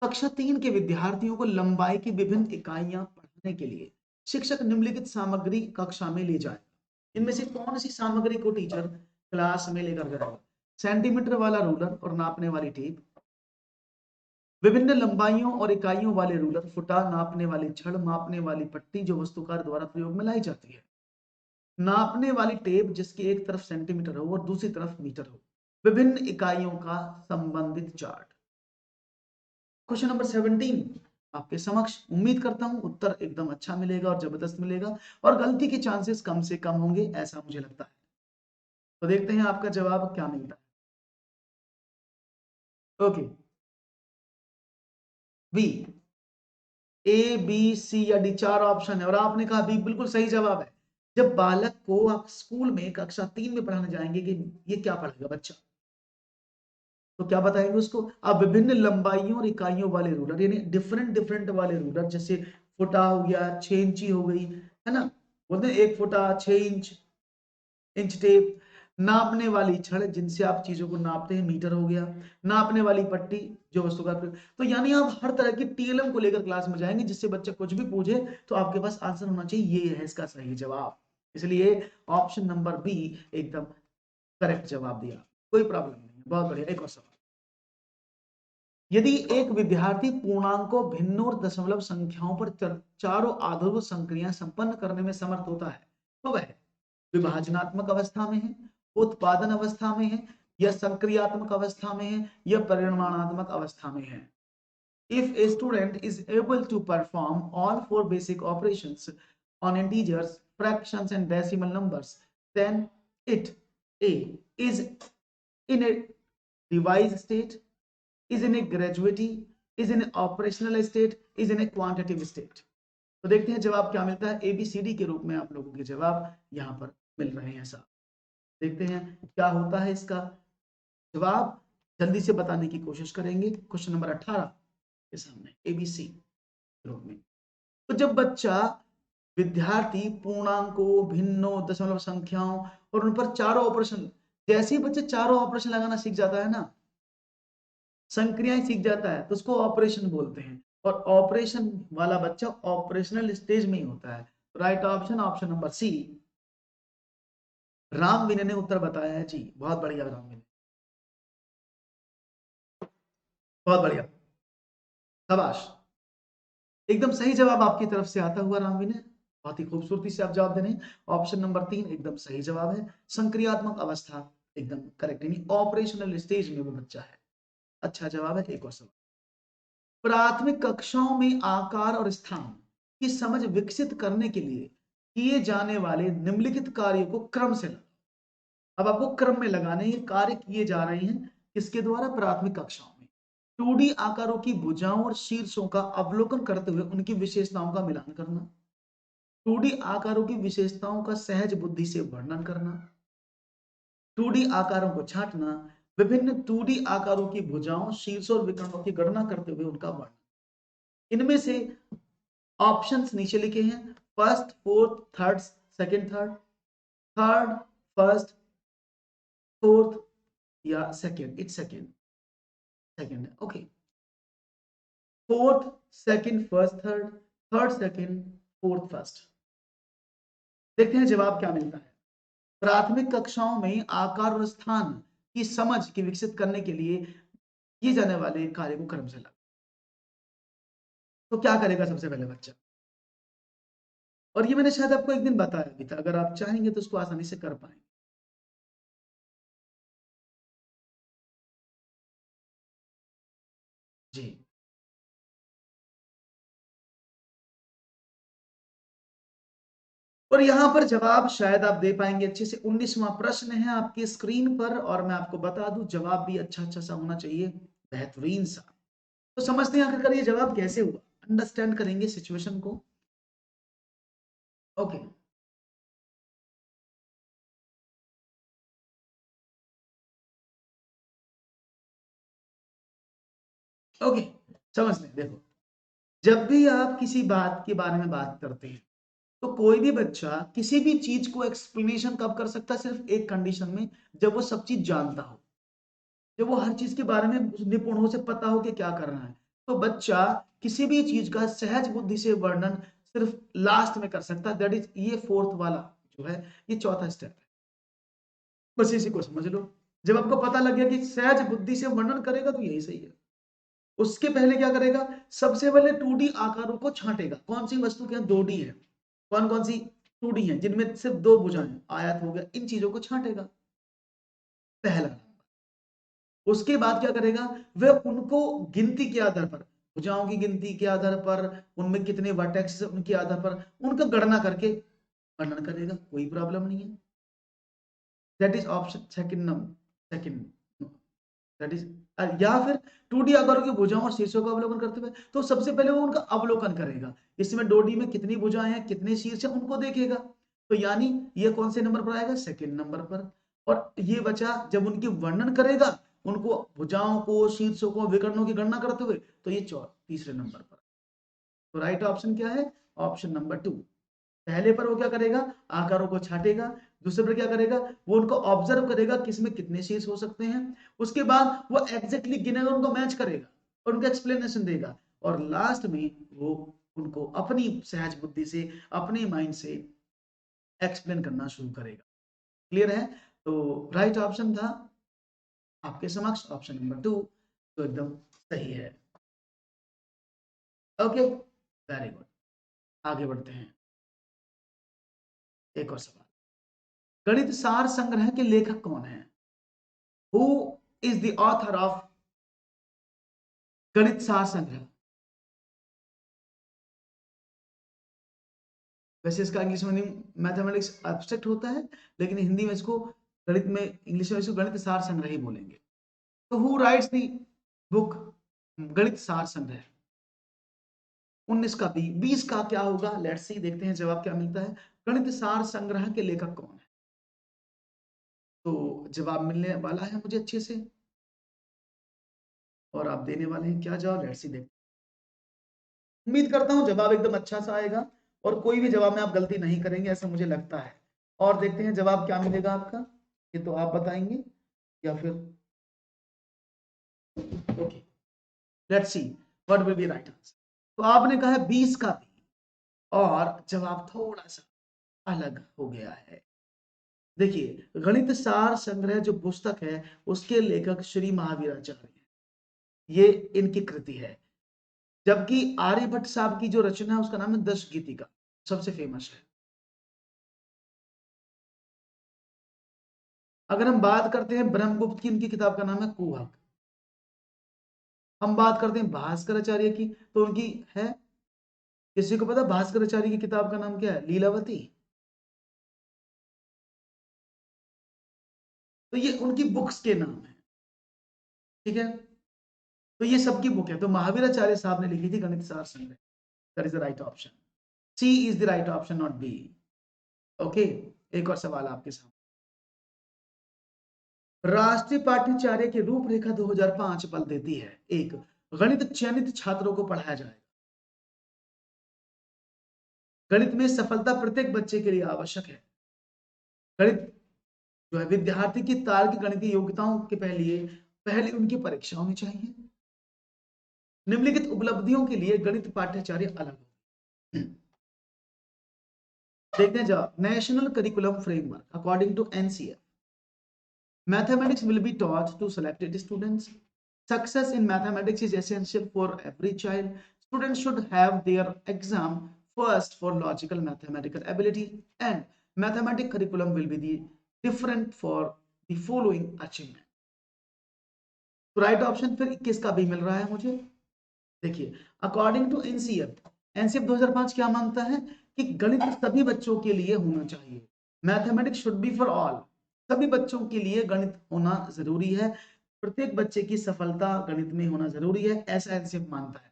कक्षा 3 के विद्यार्थियों को लंबाई की विभिन्न इकाइयां पढ़ने के लिए शिक्षक निम्नलिखित सामग्री कक्षा में ले जाए। इनमें से कौन सी सामग्री को टीचर क्लास में लेकर जाएगा? सेंटीमीटर वाला रूलर और नापने वाली टेप, विभिन्न लंबाइयों और इकाइयों वाले रूलर, फुटा, नापने वाली छड़, मापने वाली पट्टी जो वस्तुकार द्वारा प्रयोग में लाई जाती है, नापने वाली टेप जिसकी एक तरफ सेंटीमीटर हो और दूसरी तरफ मीटर हो, विभिन्न इकाइयों का संबंधित चार्ट। क्वेश्चन नंबर 17 आपके समक्ष। उम्मीद करता हूं उत्तर एकदम अच्छा मिलेगा और जबरदस्त मिलेगा और गलती के चांसेस कम से कम होंगे, ऐसा मुझे लगता है। तो देखते हैं आपका जवाब क्या मिलता है। Okay, B, A B C या डी, चार ऑप्शन है और आपने कहा बी बिल्कुल सही जवाब है। जब बालक को आप स्कूल में कक्षा 3 में पढ़ाने जाएंगे कि ये क्या पढ़ेगा बच्चा, तो क्या बताएंगे उसको? आप विभिन्न लंबाइयों और इकाइयों वाले रूलर, यानी डिफरेंट डिफरेंट वाले रूलर, जैसे फुटा हो गया, 6 इंची हो गई, है ना, बोलते हैं 1 फुटा 6 इंच टेप, नापने वाली छड़ जिनसे आप चीजों को नापते हैं, मीटर हो गया, नापने वाली पट्टी जो वस्तु का। तो यानी आप हर तरह की टीएलएम को लेकर क्लास में जाएंगे, जिससे बच्चा कुछ भी पूछे तो आपके पास आंसर होना चाहिए, ये है इसका सही जवाब। इसलिए ऑप्शन नंबर बी एकदम करेक्ट जवाब दिया, कोई प्रॉब्लम नहीं। बहुत बढ़िया, एक और सवाल। यदि एक विद्यार्थी पूर्णांकों, भिन्नों और दशमलव संख्याओं पर चारों आधारभूत संक्रियाएं संपन्न करने में समर्थ होता है, तो वह विभाजनात्मक अवस्था में है, उत्पादन अवस्था में है, या संक्रियात्मक अवस्था में है, या परिमाणात्मक अवस्था में है। If a student is able to perform all four basic operations on integers, fractions, and decimal numbers, then it A is in a device state, is in a gratuity, is in an operational state, is in a quantitative state। तो देखते हैं जवाब क्या मिलता है। ABCD के रूप में आप लोगों के जवाब यहाँ पर मिल रहे हैं साहब। देखते हैं क्या होता है इसका जवाब, जल्दी से बताने की कोशिश करेंगे। क्वेश्चन नंबर 18 के सामने ABC रूप में। तो जब बच्चा, विद्यार्थी पूर्णांकों, भिन्नों, दशमलव संख्याओं और उन पर चारों ऑपरेशन, जैसे ही बच्चा चारों ऑपरेशन लगाना सीख जाता है ना, संक्रियाएं सीख जाता है, तो उसको ऑपरेशन बोलते हैं। और ऑपरेशन वाला बच्चा ऑपरेशनल स्टेज में ही होता है। Right option option number C. Ram Vinay ने उत्तर बताया है जी, बहुत बढ़िया राम विनय, बहुत बढ़िया, शाबाश। एकदम सही जवाब आपकी तरफ से आता हुआ राम विनय, बहुत ही खूबसूरती से आप जवाब दे रहे हैं। ऑप्शन नंबर 3 एकदम सही जवाब है, संक्रियात्मक अवस्था एकदम करेक्ट, यानी ऑपरेशनल स्टेज में वो बच्चा है। अच्छा जवाब है। एक और सवाल, प्राथमिक कक्षाओं में आकार और स्थान की समझ विकसित करने के लिए किए जाने वाले निम्नलिखित कार्यों को क्रम से लगाओ। अब आपको क्रम में लगाने, ये कार्य किए जा रहे हैं किसके द्वारा? प्राथमिक कक्षाओं में। 2D आकारों की भुजाओं और शीर्षों का अवलोकन करते हुए उनकी विशेषताओं का मिलान करना, 2D आकारों की विशेषताओं का सहज बुद्धि से वर्णन करना, 2D आकारों को छांटना, विभिन्न 2D आकारों की भुजाओं, शीर्षों और विकर्णों की गणना करते हुए उनका वर्णन। इनमें से ऑप्शंस नीचे लिखे हैं, first, fourth, third, second, third, third, first, fourth या सेकंड? इट्स सेकंड, सेकंड है। Okay, fourth second first third, third second fourth first. देखते हैं जवाब क्या मिलता है। प्राथमिक कक्षाओं में आकार और स्थान की समझ की विकसित करने के लिए किए जाने वाले कार्य को क्रम से लगा। तो क्या करेगा सबसे पहले बच्चा? और ये मैंने शायद आपको एक दिन बताया भी था, अगर आप चाहेंगे तो उसको आसानी से कर पाएंगे। जी, और यहां पर जवाब शायद आप दे पाएंगे अच्छे से। 19वां प्रश्न है आपकी स्क्रीन पर, और मैं आपको बता दूं जवाब भी अच्छा अच्छा सा होना चाहिए, बेहतरीन सा। तो समझते हैं आखिरकार ये जवाब कैसे हुआ, अंडरस्टैंड करेंगे सिचुएशन को। ओके, ओके, समझ लें। देखो, जब भी आप किसी बात के बारे में बात करते हैं तो कोई भी बच्चा किसी भी चीज को एक्सप्लेनेशन कब कर सकता है? सिर्फ एक कंडीशन में, जब वो सब चीज जानता हो, जब वो हर चीज के बारे में निपुण हो, से पता हो कि क्या करना है। तो बच्चा किसी भी चीज का सहज बुद्धि से वर्णन सिर्फ लास्ट में कर सकता है। दैट इज, ये फोर्थ वाला जो है, ये चौथा स्टेप है। बस इसी को समझ लो। जब आपको पता लग गया कि सहज बुद्धि से वर्णन करेगा तो यही सही है। उसके पहले क्या करेगा? सबसे पहले 2D आकारों को छांटेगा। कौन सी वस्तु के 2D है, कौन कौन सी 2D है जिनमें सिर्फ दो भुजाएं, आयत हो गया, इन चीजों को छांटेगा, पहला। उसके बाद क्या करेगा? वह उनको गिनती के आधार पर, भुजाओं की गिनती के आधार पर, उनमें कितने वर्टेक्स उनके आधार पर उनका गणना करके वर्णन करेगा। कोई प्रॉब्लम नहीं है। That is option second number, second, that is, या फिर 2D आकारों की भुजाओं और शीर्षों का अवलोकन करते हुए, तो सबसे पहले वो उनका अवलोकन करेगा। इसमें 2D में कितनी भुजाएं हैं, कितने शीर्ष हैं, उनको देखेगा। तो यानी ये कौन से नंबर पर आएगा? सेकंड नंबर पर। और ये बचा जब उनकी वर्णन करेगा, उनको भुजाओं को, शीर्षों को, विकर्णों की गणना करते हुए, तो ये तीसरे नंबर पर। तो राइट ऑप्शन क्या है? Option number 2। पहले पर वो क्या करेगा? आकारों को छाटेगा। दूसरे पर क्या करेगा? वो उनको ऑब्जर्व करेगा किसमें कितने शेष हो सकते हैं। उसके बाद वो एग्जैक्टली गिनेगा, उनको मैच करेगा और उनको एक्सप्लेनेशन देगा। और लास्ट में वो उनको अपनी सहज बुद्धि से, अपने माइंड से एक्सप्लेन करना शुरू करेगा। क्लियर है? तो राइट ऑप्शन था आपके समक्ष ऑप्शन नंबर 2, तो एकदम सही है। Okay, very good. आगे बढ़ते हैं। एक और सवाल, गणित सार संग्रह के लेखक कौन है? Who is the author of गणित सार संग्रह? वैसे इसका इंग्लिश में मैथमेटिक्स एब्स्ट्रैक्ट होता है, लेकिन हिंदी में इसको, गणित में, इंग्लिश में इसको गणित सार संग्रह ही बोलेंगे। तो हु राइट्स द बुक गणित सार संग्रह? 19 का बी, 20 का क्या होगा? लेट्स सी, देखते हैं जवाब क्या मिलता है। गणित सार संग्रह के लेखक कौन है? तो जवाब मिलने वाला है मुझे अच्छे से, और आप देने वाले हैं क्या जवाब? लेट्स सी, देखते हैं। उम्मीद करता हूं जवाब एकदम अच्छा सा आएगा, और कोई भी जवाब में आप गलती नहीं करेंगे ऐसा मुझे लगता है। और देखते हैं जवाब क्या मिलेगा आपका, ये तो आप बताएंगे या फिर, okay, let's see what will B right answer. तो आपने कहा है 20 का भी, और जवाब थोड़ा सा अलग हो गया है। देखिए, गणित सार संग्रह जो पुस्तक है, उसके लेखक श्री महावीराचार्य हैं। ये इनकी कृति है। जबकि आर्यभट्ट साहब की जो रचना है उसका नाम है दश गीतिका, सबसे फेमस है। अगर हम बात करते हैं ब्रह्मगुप्त की, इनकी किताब का नाम है कुहक। हम बात करते हैं भास्कराचार्य की, तो उनकी है, किसी को पता भास्कराचार्य की किताब का नाम क्या है? लीलावती। तो ये उनकी बुक्स के नाम है, ठीक है। तो ये सबकी बुक है। तो महावीराचार्य साहब ने लिखी थी गणित सार संग्रह। That is the right option. C is the right option, not B. Okay, एक और सवाल आपके सामने। राष्ट्रीय पाठ्यचर्या की रूपरेखा 2005 बल देती है। एक, गणित चयनित छात्रों को पढ़ाया जाएगा। गणित में सफलता प्रत्येक बच्चे के लिए आवश्यक है। गणित जो है विद्यार्थी की तार्किक गणितीय योग्यताओं के पहले उनकी परीक्षा होनी चाहिए। निम्नलिखित उपलब्धियों के लिए गणित पाठ्यचर्या अलग होगी। देखते हैं जवाब। National curriculum framework according to NCF, mathematics will be taught to selected students. Success in mathematics is essential for every child. Students should have their exam first for logical mathematical ability, and mathematics curriculum will be different for the following achievement. तो right option फिर 21 का भी मिल रहा है मुझे। देखिए, according to NCF, NCF 2005 क्या मानता है कि गणित सभी बच्चों के लिए होना चाहिए। Mathematics should be for all, सभी बच्चों के लिए गणित होना जरूरी है। प्रत्येक बच्चे की सफलता गणित में होना जरूरी है, ऐसा एनसीएफ मानता है।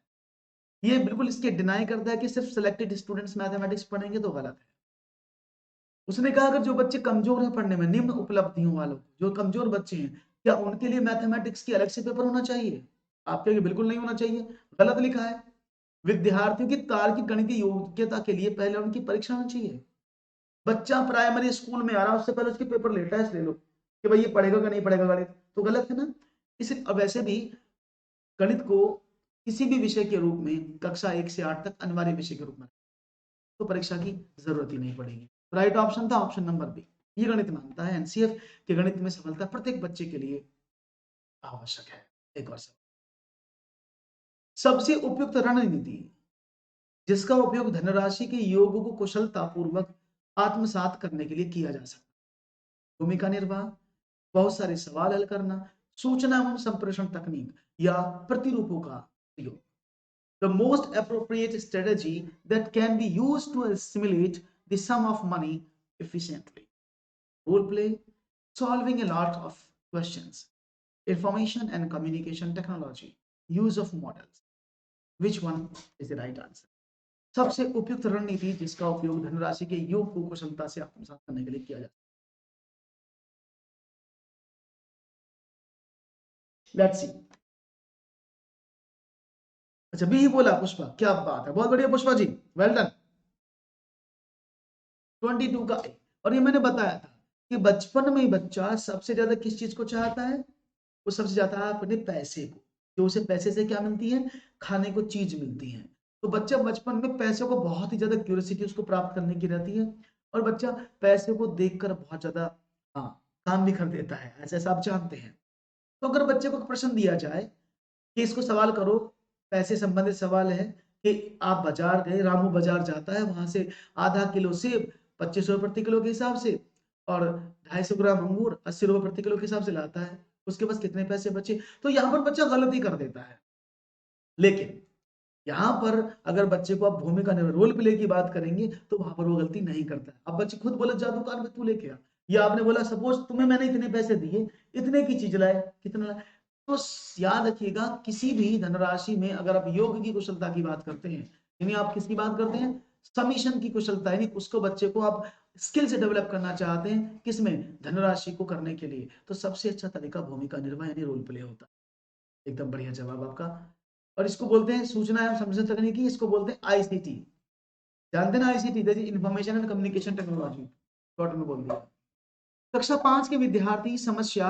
ये बिल्कुल इसके डिनाई करता है कि सिर्फ सिलेक्टेड स्टूडेंट्स मैथमेटिक्स पढ़ेंगे, तो गलत है। उसने कहा अगर जो बच्चे कमजोर हैं पढ़ने में, निम्न उपलब्धियों वालों, जो कमजोर बच्चे हैं, क्या उनके लिए मैथमेटिक्स की अलग से पेपर होना चाहिए? आपके बिल्कुल नहीं होना चाहिए, गलत लिखा है। विद्यार्थियों की तार्किक गणितीय योग्यता के लिए पहले उनकी परीक्षा होनी चाहिए। बच्चा प्राइमरी स्कूल में आ रहा है, उससे पहले उसके पेपर ले, टेस्ट ले लो कि भाई ये पढ़ेगा कि नहीं पढ़ेगा गणित, तो गलत है ना। इस वैसे भी गणित को किसी भी विषय के रूप में कक्षा 1 से 8 तक अनिवार्य विषय के रूप में, तो परीक्षा की जरूरत ही नहीं पड़ेगी। राइट ऑप्शन था ऑप्शन नंबर बी। ये गणित मानता है एनसीएफ कि गणित में सफलता प्रत्येक बच्चे के लिए आवश्यक है। एक और सवाल, सबसे उपयुक्त रणनीति जिसका उपयोग धनराशि के योग को कुशलता पूर्वक आत्मसात करने के लिए किया जा सकता है। भूमिका निर्वाह, बहुत सारे सवाल हल करना, सूचना एवं संप्रेषण तकनीक, या प्रतिरूपों का प्रयोग। The most appropriate strategy that can be used to assimilate the sum of money efficiently. Role play, solving a lot of questions, information and communication technology, use of models. Which one is the right answer? सबसे उपयुक्त रणनीति जिसका उपयोग धनराशि के योग को कुशलता से आत्मसात करने के लिए किया जाता है। Let's see. अच्छा, बी ही बोला पुष्पा, क्या बात है, बहुत बढ़िया पुष्पा जी, वेल डन। 22 का ए। और ये मैंने बताया था कि बचपन में ही बच्चा सबसे ज्यादा किस चीज को चाहता है? वो सबसे ज्यादा अपने पैसे को, जो उसे पैसे से क्या मिलती है? खाने को चीज मिलती है। तो बच्चा बचपन में पैसे को बहुत ही ज्यादा क्यूरियोसिटी उसको प्राप्त करने की रहती है, और बच्चा पैसे को देखकर बहुत ज्यादा, हाँ, काम भी कर देता है, ऐसा आप जानते हैं। तो अगर बच्चे को प्रश्न दिया जाए कि इसको सवाल करो, पैसे संबंधित सवाल है कि आप बाजार गए, रामू बाजार जाता है, वहां से आधा किलो सेब 25 रुपए प्रति किलो के हिसाब से और 250 ग्राम अंगूर 80 रुपए प्रति किलो के हिसाब से लाता है, उसके पास कितने पैसे बचे? तो यहाँ पर बच्चा गलती कर देता है। लेकिन यहाँ पर अगर बच्चे को आप भूमिका रोल प्ले की बात करेंगे तो वहां पर वो गलती नहीं करता है। अब बच्चे खुद बोले जा दुकान में तू लेके आ, या आपने बोला सपोज तुम्हें मैंने इतने पैसे दिए, इतने की चीज लाए, कितना लाए? तो याद रखिएगा, किसी भी धनराशि में अगर आप योग की कुशलता की बात करते हैं, यानी आप किसकी बात करते हैं? समीशन की कुशलता, यानी उसको बच्चे को आप स्किल से डेवलप करना चाहते हैं, किसमें? धनराशि को करने के लिए, तो सबसे अच्छा तरीका भूमिका निर्वाह यानी रोल प्ले होता है। एकदम बढ़िया जवाब आपका। और इसको बोलते हैं सूचना एवं संप्रेषण तकनीकी, इसको बोलते हैं आईसीटी। जानते हैं ना ICT, information and communication technology, short में बोल दिया। कक्षा 5 के विद्यार्थी समस्या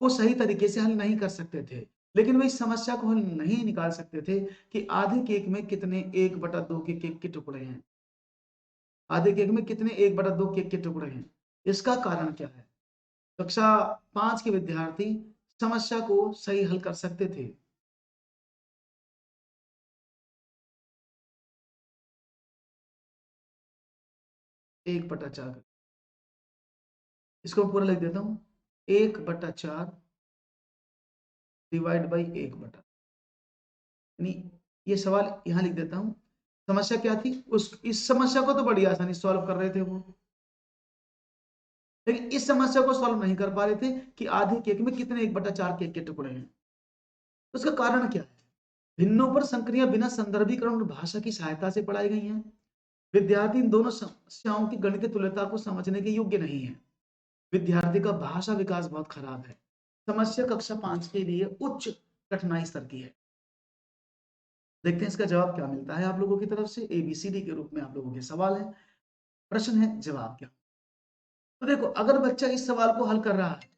को सही तरीके से हल नहीं कर सकते थे, लेकिन वे इस समस्या को हल नहीं निकाल सकते थे कि आधे केक में कितने 1/2 के केक के टुकड़े हैं। आधे केक में कितने 1/2 केक के टुकड़े हैं? इसका कारण क्या है? कक्षा 5 के विद्यार्थी समस्या को सही हल कर सकते थे। 1/4, इसको पूरा लिख देता हूं, 1/4 डिवाइड बाई 1/, ये सवाल यहाँ लिख देता हूँ। समस्या क्या थी, इस समस्या को तो बड़ी आसानी सॉल्व कर रहे थे वो, लेकिन इस समस्या को सॉल्व नहीं कर पा रहे थे कि आधे केक में कितने 1/4 केक के टुकड़े हैं। तो उसका कारण क्या है? भिन्नों पर संक्रिया बिना संदर्भीकरण और भाषा की सहायता से पढ़ाई गई हैं। विद्यार्थी इन दोनों समस्याओं की गणितीय तुल्यता को समझने के योग्य नहीं है। विद्यार्थी का भाषा विकास बहुत खराब है। समस्या कक्षा 5 के लिए उच्च कठिनाई स्तर की है। देखते हैं इसका जवाब क्या मिलता है आप लोगों की तरफ से। ABCD के रूप में आप लोगों के सवाल है, प्रश्न है, जवाब क्या। तो देखो, अगर बच्चा इस सवाल को हल कर रहा है,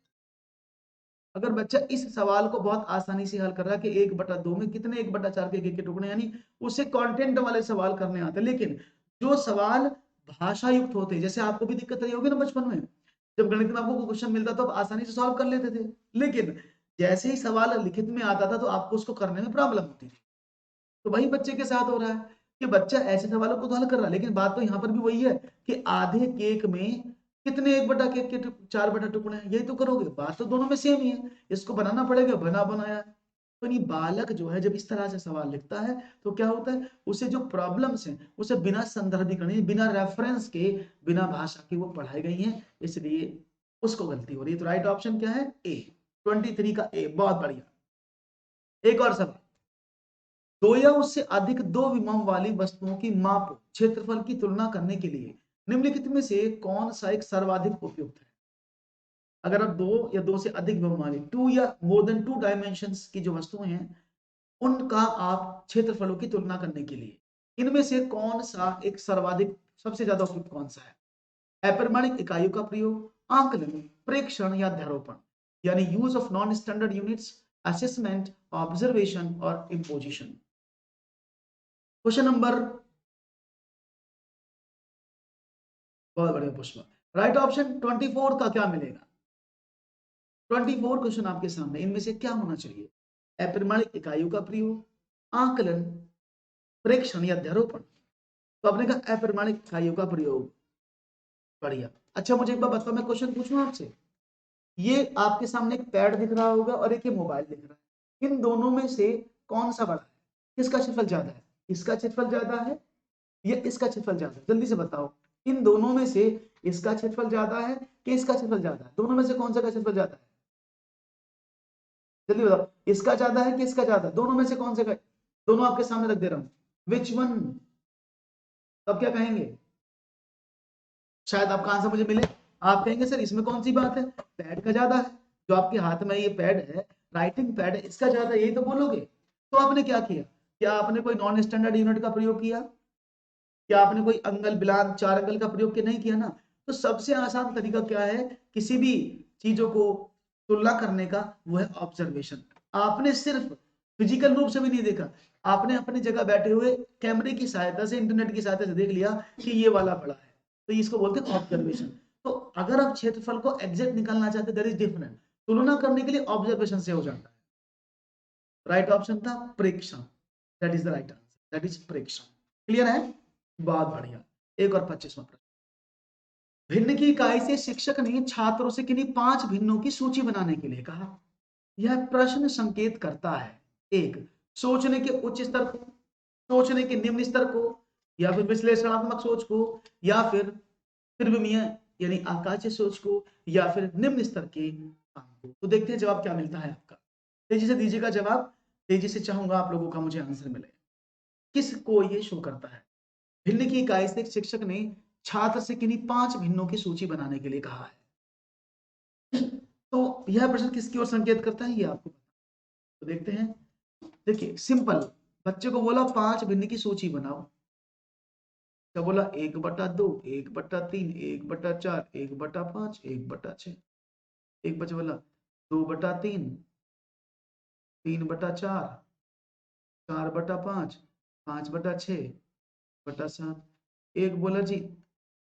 अगर बच्चा इस सवाल को बहुत आसानी से हल कर रहा है कि 1/2 में कितने 1/4 के टुकड़े, यानी उसे कंटेंट वाले सवाल करने आते हैं। लेकिन जो सवाल भाषा युक्त होते हैं, जैसे आपको भी दिक्कत रही होगी ना बचपन में, जब गणित में आपको कोई क्वेश्चन मिलता तो आप आसानी से सॉल्व कर लेते थे, लेकिन जैसे ही सवाल लिखित में आता था तो आपको उसको करने में प्रॉब्लम होती थी। तो वही बच्चे के साथ हो रहा है कि बच्चा ऐसे सवालों को तो हल कर रहा है, लेकिन बात तो यहाँ पर भी वही है कि आधे केक में कितने 1/केक के 4 टुकड़े हैं, यही तो करोगे। बात तो दोनों में सेम ही है, इसको बनाना पड़ेगा, बना बनाया। तो नहीं, बालक जो है जब इस तरह से सवाल लिखता है तो क्या होता है, उसे जो प्रॉब्लम्स हैं उसे बिना संदर्भीकरण, बिना रेफरेंस के, बिना भाषा के वो पढ़ाई गई हैं, इसलिए उसको गलती हो रही है। तो राइट ऑप्शन क्या है? ए, 23 का ए। बहुत बढ़िया। एक और सवाल, दो या उससे अधिक दो विभव वाली वस्तुओं की माप क्षेत्रफल की तुलना करने के लिए निम्नलिखित में से कौन सा एक सर्वाधिक उपयुक्त है? अगर आप दो या दो से अधिक विभव वाली, 2 या मोर देन 2 डायमेंशंस की जो वस्तुएं हैं, उनका आप क्षेत्रफलों की तुलना करने के लिए इनमें से कौन सा एक सर्वाधिक, सबसे ज्यादा उपयुक्त कौन सा है? अपरिमाणिक इकाइयों का प्रयोग, आंकलन, प्रेक्षण या अध्यारोपण, यानी use of non standard units, assessment, observation और इम्पोजिशन। क्वेश्चन नंबर, बहुत बढ़िया पुष्पा। राइट ऑप्शन 24 का क्या मिलेगा? 24 क्वेश्चन आपके सामने, इनमें से क्या होना चाहिए? अपरिमाणिक इकाइयों का प्रयोग, आंकलन, प्रेक्षण या अध्यारोपण। तो आपने कहा अपरिमाणिक इकाइयों का प्रयोग। बढ़िया। अच्छा, मुझे एक बार बताओ, मैं क्वेश्चन पूछूं आपसे। ये आपके सामने एक पैड दिख रहा होगा और एक ये मोबाइल दिख रहा है, इन दोनों में से कौन सा बड़ा है? किसका क्षेत्रफल ज्यादा है? इसका क्षेत्रफल ज्यादा है या इसका क्षेत्रफल ज्यादा है? जल्दी से बताओ, इन दोनों में से इसका क्षेत्रफल ज्यादा है कि इसका क्षेत्रफल ज्यादा है? दोनों में से कौन सा का क्षेत्रफल ज्यादा है? जल्दी बताओ, इसका ज्यादा है कि इसका ज्यादा है? दोनों में से कौन से का? दोनों आपके सामने रख दे रहा हूं, विच वन? तब क्या कहेंगे? शायद आपका आंसर मुझे मिले। आप कहेंगे सर इसमें कौन सी बात है, पैड का ज्यादा है, जो आपके हाथ में ये पैड है, राइटिंग पैड है, इसका ज्यादा है, यही तो बोलोगे। तो आपने क्या किया? क्या आपने कोई नॉन स्टैंडर्ड यूनिट का प्रयोग किया? क्या आपने कोई अंगल बिलान 4 अंगल का प्रयोग किया? नहीं किया ना। तो सबसे आसान तरीका क्या है किसी भी चीजों को तुलना करने का? वो है ऑब्जर्वेशन। आपने सिर्फ फिजिकल रूप से भी नहीं देखा, आपने अपनी जगह बैठे हुए कैमरे की सहायता से, इंटरनेट की सहायता से देख लिया कि ये वाला बड़ा है, तो इसको बोलते हैं ऑब्जर्वेशन। तो अगर आप क्षेत्रफल को एग्जैक्ट निकालना चाहते, दैट इज डिफरेंट। तुलना करने के लिए ऑब्जर्वेशन से हो जाता है। राइट ऑप्शन था प्रेक्षण, that is the right answer, that is प्रेक्षण। क्लियर है? बहुत बढ़िया। एक और 25वां प्रश्न, भिन्न की इकाई से शिक्षक ने छात्रों से किन्हीं 5 भिन्नों की सूची बनाने के लिए कहा। यह प्रश्न संकेत करता है, एक, सोचने के उच्च स्तर को, सोचने के निम्न स्तर को, या फिर विश्लेषणात्मक सोच को, या फिर त्रिविमीय यानी आकाशीय सोच को, या फिर निम्न स्तर के काम को। तो देखते हैं जवाब क्या मिलता है आपका। तेजी से दीजिएगा जवाब, तेजी से चाहूंगा आप लोगों का मुझे आंसर मिले। किसको ये शो करता है? भिन्न की इकाई से शिक्षक ने छात्र से किन्हीं 5 भिन्नों की सूची बनाने के लिए कहा है। तो यह प्रश्न किसकी ओर संकेत करता है, ये आपको पता। तो देखते हैं। देखिए सिंपल, बच्चे को बोला 5 भिन्न की सूची बनाओ, क्या बोला? 1/2, 1/3, 1/4, 1/5, 1/6। एक बच्चा बोला 2/3, 3/4, 4/5, 5/6/7। एक बोला जी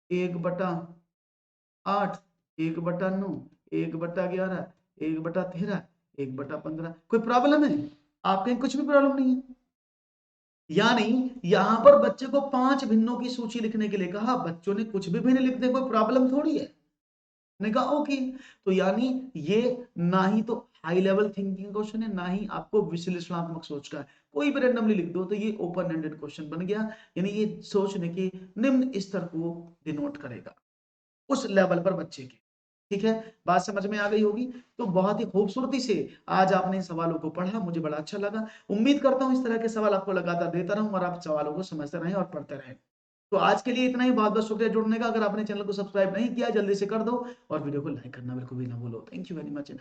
1/8, 1/9, 1/11, 1/13, 1/15। कोई प्रॉब्लम है? आप कहीं कुछ भी प्रॉब्लम नहीं है। यानी यहां पर बच्चे को 5 भिन्नों की सूची लिखने के लिए कहा, बच्चों ने कुछ भी भिन्न लिख दे, कोई प्रॉब्लम थोड़ी है। ने कहा ओके। तो यानी ये ना ही तो हाई लेवल थिंकिंग क्वेश्चन है, ना ही आपको विश्लेषणात्मक सोच का है। कोई भी रैंडमली लिख दो तो ये ओपन एंडेड क्वेश्चन बन गया, यानी ये सोचने के निम्न स्तर को डिनोट करेगा उस लेवल पर बच्चे के। ठीक है, बात समझ में आ गई होगी। तो बहुत ही खूबसूरती से आज आपने इन सवालों को पढ़ा, मुझे बड़ा अच्छा लगा। उम्मीद करता हूं इस तरह के सवाल आपको लगातार देता रहूं और आप सवालों को समझते रहें और पढ़ते रहें। तो आज के लिए इतना ही, बहुत बहुत शुक्रिया जुड़ने का। अगर आपने चैनल को सब्सक्राइब नहीं किया जल्दी से कर दो और वीडियो को लाइक करना बिल्कुल भी ना भूलो। Thank you very much and